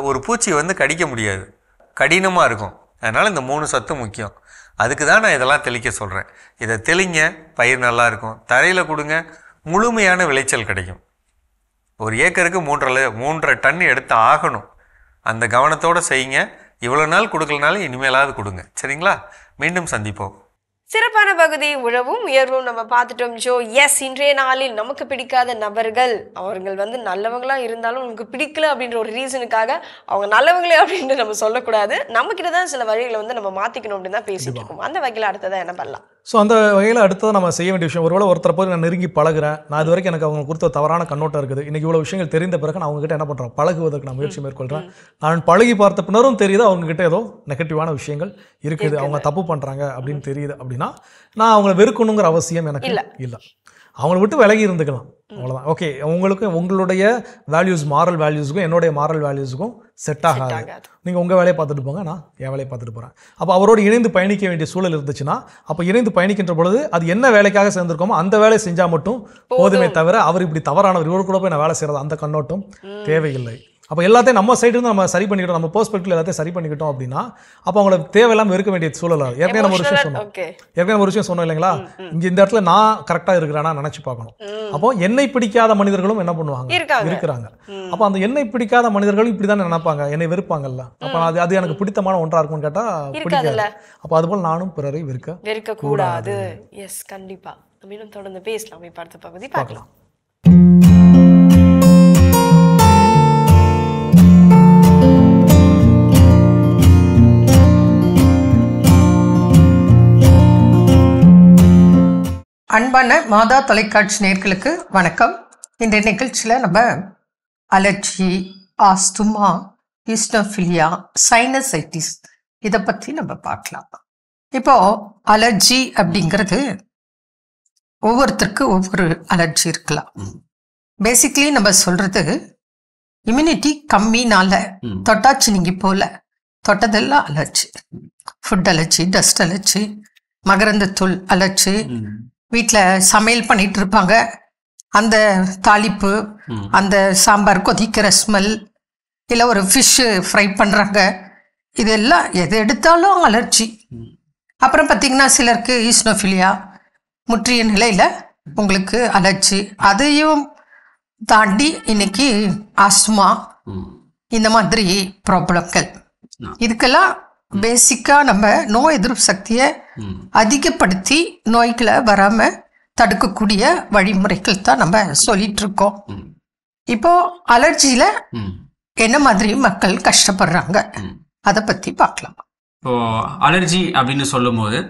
[SPEAKER 13] ஒரு பூச்சி கடிக்க முடியாது, கடினமாக இருக்கும். அதனால் இந்த 3 சத்து முக்கியம். அதுக்கு தான் நான் இதெல்லாம் தெளிக்க சொல்கிறேன். இதை தெளிங்க, பயிர் நல்லாயிருக்கும். தரையில் கொடுங்க, முழுமையான விளைச்சல் கிடைக்கும். ஒரு ஏக்கருக்கு 3.5 டன் எடுத்து ஆகணும். அந்த கவனத்தோடு செய்யுங்க. இவ்வளோ நாள் கொடுக்கலனாலும் இனிமேலாவது கொடுங்க. சரிங்களா? மீண்டும் சந்திப்போம்.
[SPEAKER 4] சிறப்பான பகுதி உழவும் உயர்வும் நம்ம பார்த்துட்டோம் ஜோ. எஸ், இன்றைய நாளில் நமக்கு பிடிக்காத நபர்கள், அவர்கள் நல்லவங்களா இருந்தாலும் நமக்கு பிடிக்கல அப்படின்ற ஒரு ரீசனுக்காக அவங்க நல்லவங்களே அப்படின்னு நம்ம சொல்லக்கூடாது. நம்மக்கிட்ட தான் சில வழிகளை நம்ம மாற்றிக்கணும் அப்படின்னு தான் பேசிட்டு இருக்கோம். அந்த வகையில் அடுத்ததான் என்ன பண்ணலாம்?
[SPEAKER 3] ஸோ அந்த வகையில் அடுத்தது நம்ம செய்ய வேண்டிய விஷயம், ஒருவேளை ஒருத்தரை போய் நான் நெருங்கி பழகிறேன், நான் இது வரைக்கும் எனக்கு அவங்க கொடுத்த தவறான கண்ணோட்டம் இருக்குது, இன்றைக்கி இவ்வளோ விஷயங்கள் தெரிந்த பிறகு நான் அவங்ககிட்ட என்ன பண்ணுறேன், பழகுவதற்கு நான் முயற்சி மேற்கொள்கிறேன். நான் பழகி பார்த்த பின்னரும் தெரியுது அவங்ககிட்ட ஏதோ நெகட்டிவான விஷயங்கள் இருக்குது, அவங்க தப்பு பண்ணுறாங்க அப்படின்னு தெரியுது அப்படின்னா நான் அவங்கள வெறுக்கணுங்கிற அவசியம் எனக்கு இல்லை. அவங்கள விட்டு விலகி இருந்துக்கலாம், அவ்வளோதான். ஓகே, உங்களுடைய வேல்யூஸ், மாரல் வேல்யூஸுக்கும் என்னுடைய மாரல் வேல்யூஸுக்கும் செட் ஆகாது. நீங்கள் உங்கள் வேலையை பார்த்துட்டு போங்க, நான் என் வேலையை பார்த்துட்டு போகிறேன். அப்போ அவரோடு இணைந்து பயணிக்க வேண்டிய சூழல் இருந்துச்சுன்னா, அப்போ இணைந்து பயணிக்கின்ற பொழுது அது என்ன வேலைக்காக சேர்ந்துருக்கோமோ அந்த வேலையை செஞ்சால் மட்டும் போதுமே தவிர, அவர் இப்படி தவறானவர், இவர் கூட போய் நான் வேலை செய்கிறது அந்த கண்ணோட்டம் தேவையில்லை. அப்போ எல்லாத்தையும் நம்ம சைடு நம்ம சரி பண்ணிக்கிட்டோம், நம்ம பெர்ஸ்பெக்டிவ் எல்லாத்தையும் சரி பண்ணிக்கிட்டோம் அப்படின்னா அப்போ அவங்கள தேவையில்லாமல் இருக்க வேண்டிய சூழல். ஏற்கனவே நம்ம ஒரு விஷயம் சொன்னோம் இல்லைங்களா, இங்கே இந்த இடத்துல நான் கரெக்டாக இருக்கிறேன்னா நினச்சி பார்க்கணும். அப்போ என்னை பிடிக்காத மனிதர்களும் என்ன பண்ணுவாங்க, இருக்கிறாங்க. அப்போ அந்த என்னை பிடிக்காத மனிதர்களும் இப்படி தானே நினைப்பாங்க, என்னை வெறுப்பாங்கல்ல. அப்போ அது எனக்கு பிடித்தமான ஒன்றா இருக்கும்னு கேட்டால் பிடிக்காது. அப்போ அதுபோல் நானும் பிறரை வெறுக்க கூடாது.
[SPEAKER 4] எஸ், கண்டிப்பா. மீண்டும் தொடர்ந்து பேசலாம். அடுத்த பகுதி பார்க்கலாம்.
[SPEAKER 14] அன்பான மாதா தொலைக்காட்சி நேயர்களுக்கு வணக்கம். இந்த நிகழ்ச்சியில் நம்ம அலர்ஜி, ஆஸ்துமா, ஈஸ்னோஃபிலியா, சைனசைட்டிஸ் இதை பற்றி நம்ம பார்க்கலாம். இப்போ அலர்ஜி அப்படிங்கிறது ஒவ்வொருத்தருக்கு ஒவ்வொரு அலர்ஜி இருக்கலாம். பேசிக்லி நம்ம சொல்றது இம்யூனிட்டி கம்மினால தொட்டாச்சு நீங்க போல தொட்டதெல்லாம் allergy. Food allergy, dust allergy, மகரந்தத்தூள் அலர்ஜி, வீட்டில் சமையல் பண்ணிட்டு இருப்பாங்க, அந்த தாளிப்பு, அந்த சாம்பார் கொதிக்கிற ஸ்மெல், இல்லை ஒரு ஃபிஷ்ஷு ஃப்ரை பண்ணுறாங்க, இதெல்லாம் எது எடுத்தாலும் அலர்ஜி. அப்புறம் பார்த்திங்கன்னா சிலருக்கு ஈஸ்னோஃபிலியா, முற்றிய நிலையில் உங்களுக்கு அலர்ஜி. அதையும் தாண்டி இன்னைக்கு ஆஸ்துமா, இந்த மாதிரி ப்ராப்ளங்கள். இதுக்கெல்லாம் பேசிக்காக நம்ம நோய் எதிர்ப்பு சக்தியை அதிகப்படுத்தி நோய்களை வராமல் தடுக்கக்கூடிய வழிமுறைகள் தான் நம்ம சொல்லிட்டு இருக்கோம். இப்போ அலர்ஜியில் என்ன மாதிரி மக்கள் கஷ்டப்படுறாங்க அதை பற்றி பார்க்கலாம்.
[SPEAKER 15] இப்போ அலர்ஜி அப்படின்னு சொல்லும் போது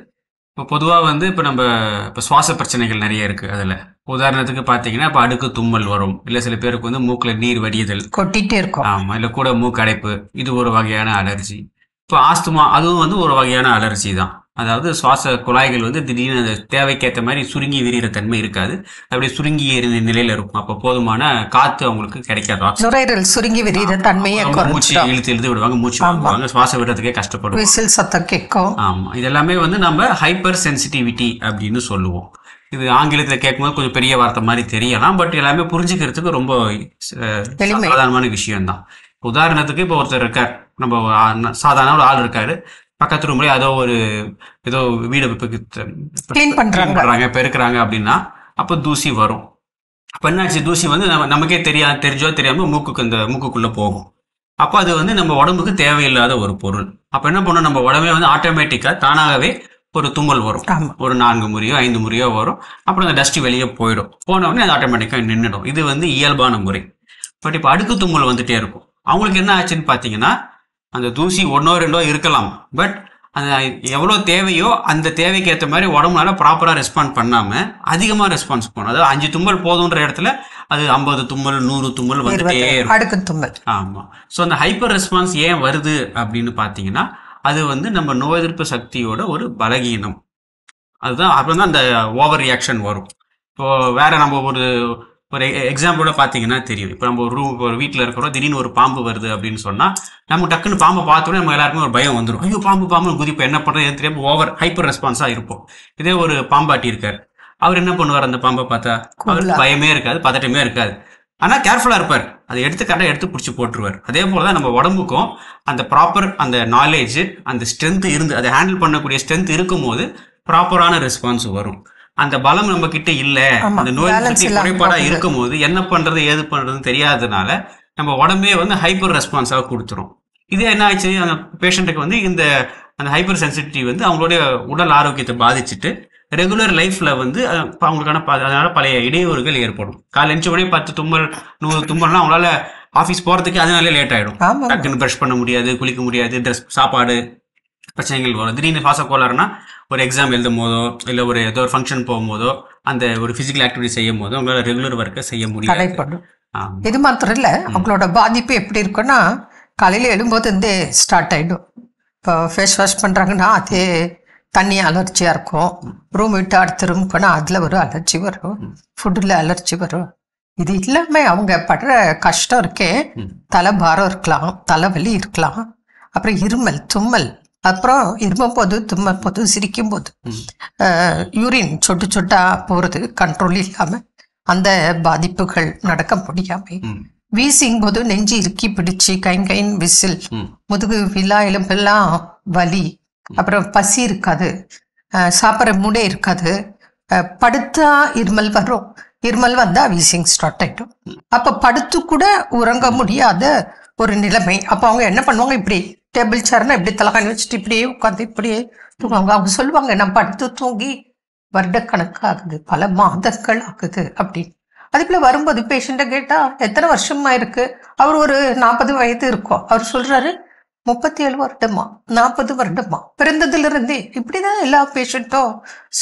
[SPEAKER 15] இப்போ பொதுவாக இப்போ நம்ம இப்போ சுவாச பிரச்சனைகள் நிறைய இருக்குது. அதில் உதாரணத்துக்கு பார்த்தீங்கன்னா இப்போ அடுக்கு தும்மல் வரும், இல்லை சில பேருக்கு மூக்கில் நீர் வடியுதல்,
[SPEAKER 14] கொட்டிகிட்டே இருக்கும்.
[SPEAKER 15] ஆமாம், இல்லை கூட மூக்கு அடைப்பு, இது ஒரு வகையான அலர்ஜி. இப்போ ஆஸ்துமா, அதுவும் ஒரு வகையான அலர்ஜி தான். அதாவது சுவாச குழாய்கள் வந்து திடீர்னு அந்த தேவைக்கேற்ற மாதிரி சுருங்கி விரிகிற தன்மை இருக்காது, அப்படியே சுருங்கி எறிந்த நிலையில இருக்கும். அப்போ போதுமான காத்து அவங்களுக்கு கிடைக்காது.
[SPEAKER 14] நுரையீரல் சுருங்கி விரிகிற தன்மையை
[SPEAKER 15] மூச்சு இழுத்து இழுத்து விடுவாங்க, மூச்சு வாங்குவாங்க, சுவாசம் விடுறதுக்கே கஷ்டப்படுவாங்க,
[SPEAKER 14] விசில் சத்தம் கேட்கும்.
[SPEAKER 15] ஆமா, இதெல்லாமே வந்து நம்ம ஹைப்பர் சென்சிட்டிவிட்டி அப்படின்னு சொல்லுவோம். இது ஆங்கிலத்தில் கேட்கும்போது கொஞ்சம் பெரிய வார்த்தை மாதிரி தெரியலாம், பட் எல்லாமே புரிஞ்சுக்கிறதுக்கு ரொம்ப சாதாரணமான விஷயம்தான். உதாரணத்துக்கு இப்போ ஒருத்தர் இருக்கார், நம்ம சாதாரண ஒரு ஆள் இருக்காரு, பக்கத்து ரூம்ல ஏதோ வீடு பண்றாங்க பெருக்குறாங்க அப்படின்னா அப்போ தூசி வரும். அப்போ என்னாச்சு, தூசி வந்து நமக்கே தெரிஞ்சோ தெரியாம மூக்குக்குள்ள போகும். அப்போ அது வந்து நம்ம உடம்புக்கு தேவையில்லாத ஒரு பொருள். அப்போ என்ன பண்ணணும், நம்ம உடம்பே வந்து ஆட்டோமேட்டிக்கா தானாகவே ஒரு தும்மல் வரும், ஒரு 4 முறையோ 5 முறையோ வரும். அப்புறம் அந்த டஸ்ட் வெளியே போயிடும், போன உடனே அது ஆட்டோமேட்டிக்காக நின்றுடும். இது வந்து இயல்பான முறை. பட் இப்போ அடுக்கு தும்மல் வந்துட்டே இருக்கும். அவங்களுக்கு என்ன ஆச்சுன்னு பார்த்தீங்கன்னா, அந்த தூசி 1 or 2 இருக்கலாம், பட் அந்த எவ்வளோ தேவையோ அந்த தேவைக்கு ஏற்ற மாதிரி உடம்புனால ப்ராப்பராக ரெஸ்பாண்ட் பண்ணாமல் அதிகமாக ரெஸ்பான்ஸ் பண்ணும். அதாவது 5 தும்மல் போதுன்ற இடத்துல அது 50 தும்மல் 100 தும்மல் வந்துட்டே இருக்கும். ஆமாம். ஸோ அந்த ஹைப்பர் ரெஸ்பான்ஸ் ஏன் வருது அப்படின்னு பார்த்தீங்கன்னா, அது வந்து நம்ம நோய் எதிர்ப்பு சக்தியோட ஒரு பலகீனம். அதுதான் அப்புறம் தான் அந்த ஓவர் ரியாக்ஷன் வரும். இப்போ வேற நம்ம ஒரு எக்ஸாம்பிளோட பார்த்தீங்கன்னா தெரியும். இப்போ நம்ம ஒரு வீட்டில் இருக்கிறோம், திடீர்னு ஒரு பாம்பு வருது அப்படின்னு சொன்னால் நம்ம டக்குன்னு பாம்பை பார்த்தோன்னே நம்ம எல்லாருக்குமே ஒரு பயம் வந்துடும். ஐயோ பாம்பு குதிப்பு என்ன பண்ணுறது எது தெரியாமல் ஓவர் ஹைப்பர் ரெஸ்பான்ஸாக இருப்போம். இதே ஒரு பாம்பாட்டி இருக்கார், அவர் என்ன பண்ணுவார், அந்த பாம்பை பார்த்தா அவருக்கு பயமே இருக்காது, பதட்டமே இருக்காது, ஆனால் கேர்ஃபுல்லாக இருப்பார், அதை கரெக்டாக எடுத்து பிடிச்சி போட்டுருவார். அதே போல் தான் நம்ம உடம்புக்கும் அந்த ப்ராப்பர் அந்த நாலேஜ் அந்த ஸ்ட்ரென்த் இருந்து அதை ஹேண்டில் பண்ணக்கூடிய ஸ்ட்ரென்த் இருக்கும் போது ப்ராப்பரான ரெஸ்பான்ஸ் வரும். அந்த பலம் நம்ம கிட்ட இல்ல, அந்த நோய் குறைபாடா இருக்கும் போது என்ன பண்றது ஏது பண்றதுன்னு தெரியாததுனால நம்ம உடம்பே வந்து ஹைப்பர் ரெஸ்பான்ஸாக கொடுத்துரும். இதே என்ன ஆச்சு, அந்த பேஷண்ட்டுக்கு வந்து அந்த ஹைப்பர் சென்சிட்டிவிட்டி வந்து அவங்களுடைய உடல் ஆரோக்கியத்தை பாதிச்சுட்டு ரெகுலர் லைஃப்ல வந்து அவங்களுக்கான அதனால பழைய இடையூறுகள் ஏற்படும். காலை எழுந்த உடனே 10 தும்மல் 100 தும்மல்னா அவங்களால ஆஃபீஸ் போறதுக்கு அதனாலே லேட் ஆயிடும். டக்குன்னு ப்ரஷ் பண்ண முடியாது, குளிக்க முடியாது, சாப்பாடு பிரச்சனைகள் வரும். திடீர்னு சுவாச கோளாறுனா ஒரு எக்ஸாம் எழுதும் போதோ இல்லை ஏதோ ஒரு ஃபங்க்ஷன் போகும்போதோ அந்த ஒரு ஃபிசிக்கல் ஆக்டிவிட்டி செய்யும் போதோ அவங்களால ரெகுலர் ஒர்க்கை செய்ய முடியாது.
[SPEAKER 14] இது மாத்திரம் இல்லை, அவங்களோட பாதிப்பு எப்படி இருக்குன்னா, காலையில் எழும்போது இருந்தே ஸ்டார்ட் ஆகிடும். இப்போ ஃபேஸ் வாஷ் பண்ணுறாங்கன்னா அதே தண்ணி அலர்ஜியாக இருக்கும், ரூம் விட்டு அடுத்த ரூம் போனால் அதில் ஒரு அலர்ஜி வரும், ஃபுட்டில் அலர்ஜி வரும். இது இல்லாமல் அவங்க படுற கஷ்டம் இருக்கே, தலைபாரம் இருக்கலாம், தலைவலி இருக்கலாம், அப்புறம் இருமல் தும்மல், அப்புறம் இருமும் போது தும்மல் போது சிரிக்கும் போது யூரின் சொட்டு சொட்டா போகிறது கண்ட்ரோல் இல்லாமல் அந்த பாதிப்புகள் நடக்க முடியாமல், வீசிங் போது நெஞ்சு இறுக்கி பிடிச்சி கைன் விசில், முதுகு விழா எலும்பெல்லாம் வலி, அப்புறம் பசி இருக்காது, சாப்பிட்ற மூடே இருக்காது, படுத்தா இருமல் வரும், இருமல் வந்தால் வீசிங் ஸ்டார்ட் ஆகிடும். அப்போ படுத்து கூட உறங்க முடியாத ஒரு நிலைமை. அப்போ அவங்க என்ன பண்ணுவாங்க, இப்படி டேபிள் சேர்னா இப்படி தலைகாணி வச்சுட்டு இப்படியே உட்காந்து இப்படியே தூங்குவாங்க. அவங்க சொல்லுவாங்க, நான் படுத்து தூங்கி வருடக்கணக்காகுது, பல மாதங்கள் ஆகுது அப்படின்னு. அதுக்குள்ள வரும்போது பேஷண்ட்டை கேட்டா எத்தனை வருஷமா இருக்கு, அவர் ஒரு 40 வயது இருக்கும், அவர் சொல்றாரு 37 வருடமா 40 வருடமா பிறந்ததுல இருந்தே. இப்படிதான் எல்லா பேஷண்ட்டும்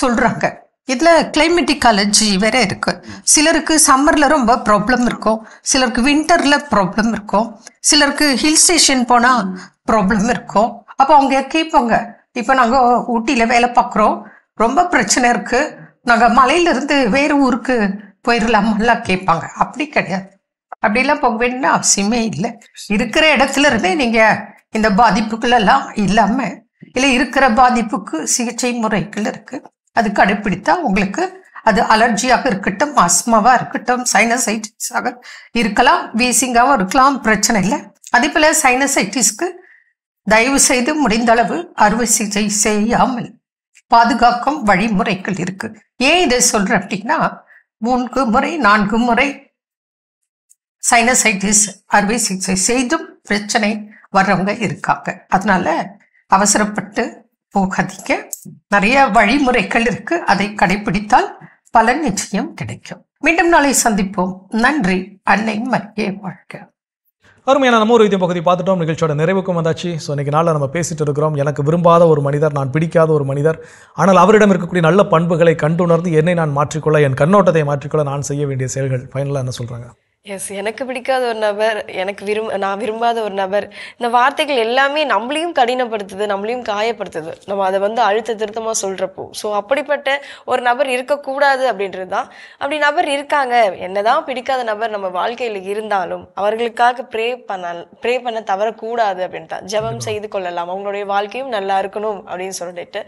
[SPEAKER 14] சொல்றாங்க. இதுல கிளைமேட்டிக் அலர்ஜி வேற இருக்கு. சிலருக்கு சம்மர்ல ரொம்ப ப்ராப்ளம் இருக்கும், சிலருக்கு வின்டர்ல ப்ராப்ளம் இருக்கும், சிலருக்கு ஹில் ஸ்டேஷன் போனா ப்ராப்ளம் இருக்கும். அப்போ அவங்க கேட்பாங்க, இப்போ நாங்க ஊட்டியில வேலை பார்க்குறோம், ரொம்ப பிரச்சனை இருக்கு, நாங்க மலையில இருந்து வேறு ஊருக்கு போயிடலாமெல்லாம் கேட்பாங்க. அப்படி கிடையாது, அப்படிலாம் போக வேண்டிய அவசியமே இல்லை. இருக்கிற இடத்துல இருந்தே நீங்க இந்த பாதிப்புகள் எல்லாம் இல்லாம இல்லை இருக்கிற பாதிப்புக்கு சிகிச்சை முறைகள் இருக்கு, அது கடைப்பிடித்தா உங்களுக்கு அது அலர்ஜியாக இருக்கட்டும், ஆஸ்மாவா இருக்கட்டும், சைனசைட்டிஸாக இருக்கலாம், வீசிங்காகவும் இருக்கலாம், பிரச்சனை இல்லை. அதே போல சைனசைட்டிஸ்க்கு தயவு செய்து முடிந்த அளவு அறுவை சிகிச்சை செய்யாமல் பாதுகாக்கும் வழிமுறைகள் இருக்கு. ஏன் இதை சொல்றேன் அப்படின்னா, 3 முறை 4 முறை சைனசைட்டிஸ் அறுவை சிகிச்சை செய்தும் பிரச்சனை வர்றவங்க இருக்காங்க. அதனால அவசரப்பட்டு போகாதீங்க, நிறைய வழிமுறைகள் இருக்கு, அதை கடைபிடித்தால் பலன் நிச்சயம் கிடைக்கும். மீண்டும் நாளை சந்திப்போம். நன்றி. அன்னை மரியே வாழ்க.
[SPEAKER 3] அருமையான நம்ம ஒரு வைத்தியம் பகுதி பார்த்துட்டோம். நிகழ்ச்சியோட நிறைவுக்கும் வந்தாச்சு. ஸோ இன்றைக்கி நாளில் நம்ம பேசிட்டு இருக்கிறோம். எனக்கு விரும்பாத ஒரு மனிதர், நான் பிடிக்காத ஒரு மனிதர், ஆனால் அவரிடம் இருக்கக்கூடிய நல்ல பண்புகளை கண்டுணர்ந்து என்னை நான் மாற்றிக்கொள்ள, என் கண்ணோட்டத்தை மாற்றிக்கொள்ள நான் செய்ய வேண்டிய செயல்கள் ஃபைனலாக என்ன சொல்கிறாங்க?
[SPEAKER 4] எஸ், எனக்கு பிடிக்காத ஒரு நபர், நான் விரும்பாத ஒரு நபர், இந்த வார்த்தைகள் எல்லாமே நம்மளையும் கடினப்படுத்துது, நம்மளையும் காயப்படுத்துது. நம்ம அதை வந்து அழுத்த திருத்தமாக சொல்கிறப்போ. ஸோ அப்படிப்பட்ட ஒரு நபர் இருக்கக்கூடாது அப்படின்றது தான். அப்படி நபர் இருக்காங்க, என்னதான் பிடிக்காத நபர் நம்ம வாழ்க்கையில் இருந்தாலும் அவர்களுக்காக ப்ரே பண்ண தவறக்கூடாது அப்படின்னு தான். ஜெபம் செய்து கொள்ளலாம், அவங்களுடைய வாழ்க்கையும் நல்லா இருக்கணும் அப்படின்னு சொல்லிட்டு.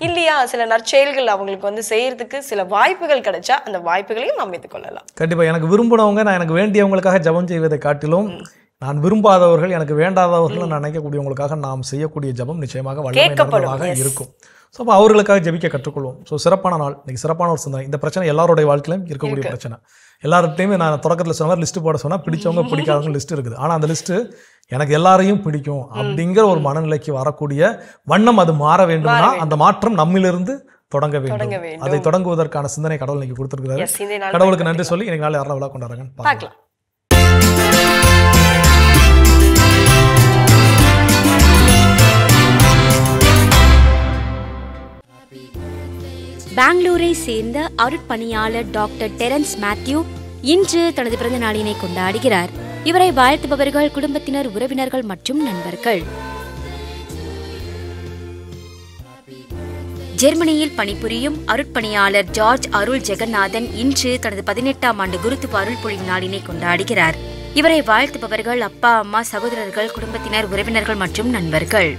[SPEAKER 4] இல்லையா, சில நற்செயல்கள் அவங்களுக்கு வந்து செய்யறதுக்கு சில வாய்ப்புகள் கிடைச்சா அந்த வாய்ப்புகளையும் அமைத்துக் கொள்ளலாம்.
[SPEAKER 3] கண்டிப்பாக எனக்கு விரும்பினவங்க, நான் எனக்கு வேண்டியவங்களுக்காக ஜெபம் செய்வதை காட்டிலும் நான் விரும்பாதவர்கள், எனக்கு வேண்டாதவர்கள் நான் நினைக்கக்கூடியவங்களுக்காக நாம் செய்யக்கூடிய ஜெபம் நிச்சயமாக வல்லமையாக இருக்கும். ஸோ அப்போ அவர்களுக்காக ஜெபிக்க கற்றுக்கொள்வோம். ஸோ சிறப்பான நாள், இன்னைக்கு சிறப்பான ஒரு சிந்தனை. இந்த பிரச்சனை எல்லாருடைய வாழ்க்கையிலும் இருக்கக்கூடிய பிரச்சனை. எல்லார்ட்டையுமே நான் தொடக்கத்தில் சொன்ன மாதிரி லிஸ்ட்டு போட சொன்னால் பிடிச்சவங்க பிடிக்காதவங்க லிஸ்ட் இருக்குது. ஆனால் அந்த லிஸ்ட்டு எனக்கு எல்லாரையும் பிடிக்கும் அப்படிங்கிற ஒரு மனநிலைக்கு வரக்கூடிய வண்ணம் அது மாற வேண்டும்னா அந்த மாற்றம் நம்மிலிருந்து தொடங்க வேண்டும். அதை தொடங்குவதற்கான சிந்தனை கடவுள் இன்னைக்கு கொடுத்திருக்கிறாரு. கடவுளுக்கு நன்றி சொல்லி இன்னைக்கு நாள் யாரெல்லாம் விழா கொண்டாடுறாங்கன்னு பார்க்கலாம்.
[SPEAKER 16] பெங்களூரை சேர்ந்த அருட்பணியாளர் டாக்டர் டெரன்ஸ் மேத்யூ இன்று தனது பிறந்த நாளினை கொண்டாடுகிறார். இவரை வாழ்த்துபவர்கள் குடும்பத்தினர், உறவினர்கள் மற்றும் நண்பர்கள். ஜெர்மனியில் பணிபுரியும் அருட்பணியாளர் ஜார்ஜ் அருள் ஜெகநாதன் இன்று தனது 18ஆம் ஆண்டு குருத்துவ அருள் பொழிவு நாளினை கொண்டாடுகிறார். இவரை வாழ்த்துபவர்கள் அப்பா, அம்மா, சகோதரர்கள், குடும்பத்தினர், உறவினர்கள் மற்றும் நண்பர்கள்.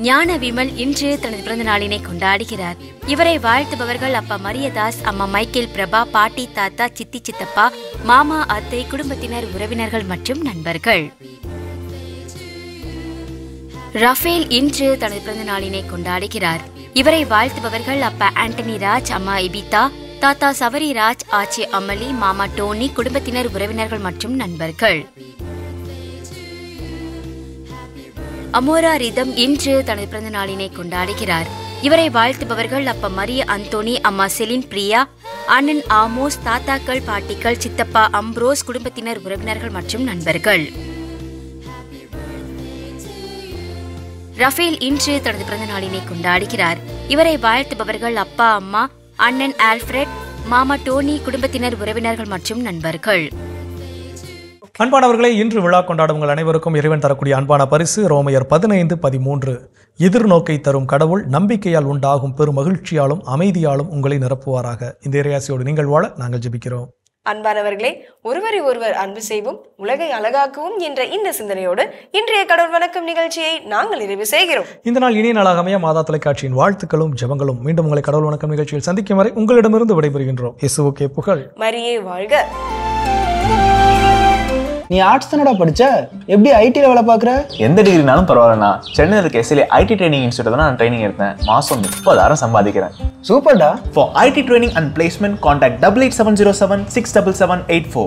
[SPEAKER 16] ஞான விமல் இன்று தனது பிறந்த நாளினை கொண்டாடுகிறார். இவரை வாழ்த்துபவர்கள் அப்பா மரியதாஸ், அம்மா மைக்கேல் பிரபா, பாட்டி, தாத்தா, சித்தி, சித்தப்பா, மாமா, அத்தை, குடும்பத்தினர், உறவினர்கள் மற்றும் நண்பர்கள். ரஃபேல் இன்று தனது பிறந்த நாளினை கொண்டாடுகிறார். இவரை வாழ்த்துபவர்கள் அப்பா ஆண்டனி ராஜ், அம்மா எபிதா, தாத்தா சவரி ராஜ், ஆச்சி அமலி, மாமா டோனி, குடும்பத்தினர், உறவினர்கள் மற்றும் நண்பர்கள். அமோரா ரிதம் இன்று தனது பிறந்த நாளினை கொண்டாடுகிறார். இவரை வாழ்த்துபவர்கள் அப்பா மரிய அந்தோனி, அம்மா செலின் பிரியா, அண்ணன் ஆமோஸ், தாத்தாக்கள், பாட்டிகள், சித்தப்பா அம்ப்ரோஸ், குடும்பத்தினர், உறவினர்கள் மற்றும் நண்பர்கள். ரஃபேல் இன்று தனது பிறந்த நாளினை கொண்டாடுகிறார். இவரை வாழ்த்துபவர்கள் அப்பா, அம்மா, அண்ணன் ஆல்ஃபிரட், மாமா டோனி, குடும்பத்தினர், உறவினர்கள் மற்றும் நண்பர்கள்.
[SPEAKER 3] அன்பானவர்களே, இன்று விழா கொண்டாடும் உங்கள் அனைவருக்கும் இறைவன் தரக்கூடிய அன்பான பரிசு ரோமையர் 15:13. எதிர்நோக்கை தரும் கடவுள் நம்பிக்கையால் உண்டாகும் பெரும் மகிழ்ச்சியாலும் அமைதியாலும் உங்களை நிரப்புவாராக. இந்த இறையாசியோடு நீங்கள் வாழ நாங்கள் ஜெபிக்கிறோம்.
[SPEAKER 4] அன்பானவர்களே, ஒருவரை ஒருவர் அன்பு செய்வோம், உலகை அழகாக்குவோம் என்ற இந்த சிந்தனையோடு இன்றைய கடவுள் வணக்கம் நிகழ்ச்சியை நாங்கள் நிறைவு செய்கிறோம். இந்த நாள் இனிய நாளாக அமைய மாதா தொலைக்காட்சியின் வாழ்த்துக்களும் ஜெபங்களும். மீண்டும் உங்களை கடவுள் வணக்கம் நிகழ்ச்சியில் சந்திக்கும் வரை உங்களிடமிருந்து விடைபெறுகின்றோம். இயேசுவுக்கே புகழ். மரியே வாழ்க.
[SPEAKER 1] நீ ஆர்ட்ஸ் தானடா படிச்ச, எப்படி ஐடில வேலை பார்க்குற?
[SPEAKER 2] எந்த டிகிரினாலும் பரவாயில்லண்ணா. சென்னையில் இருக்க எஸ்எல்ஏ ஐடி ட்ரைனிங் இன்ஸ்டியூட் தான் நான் ட்ரைனிங் எடுத்தேன். மாசம் 30,000 சம்பாதிக்கிறேன்.
[SPEAKER 1] சூப்பர்டா.
[SPEAKER 2] For IT training and placement, contact 8870767784.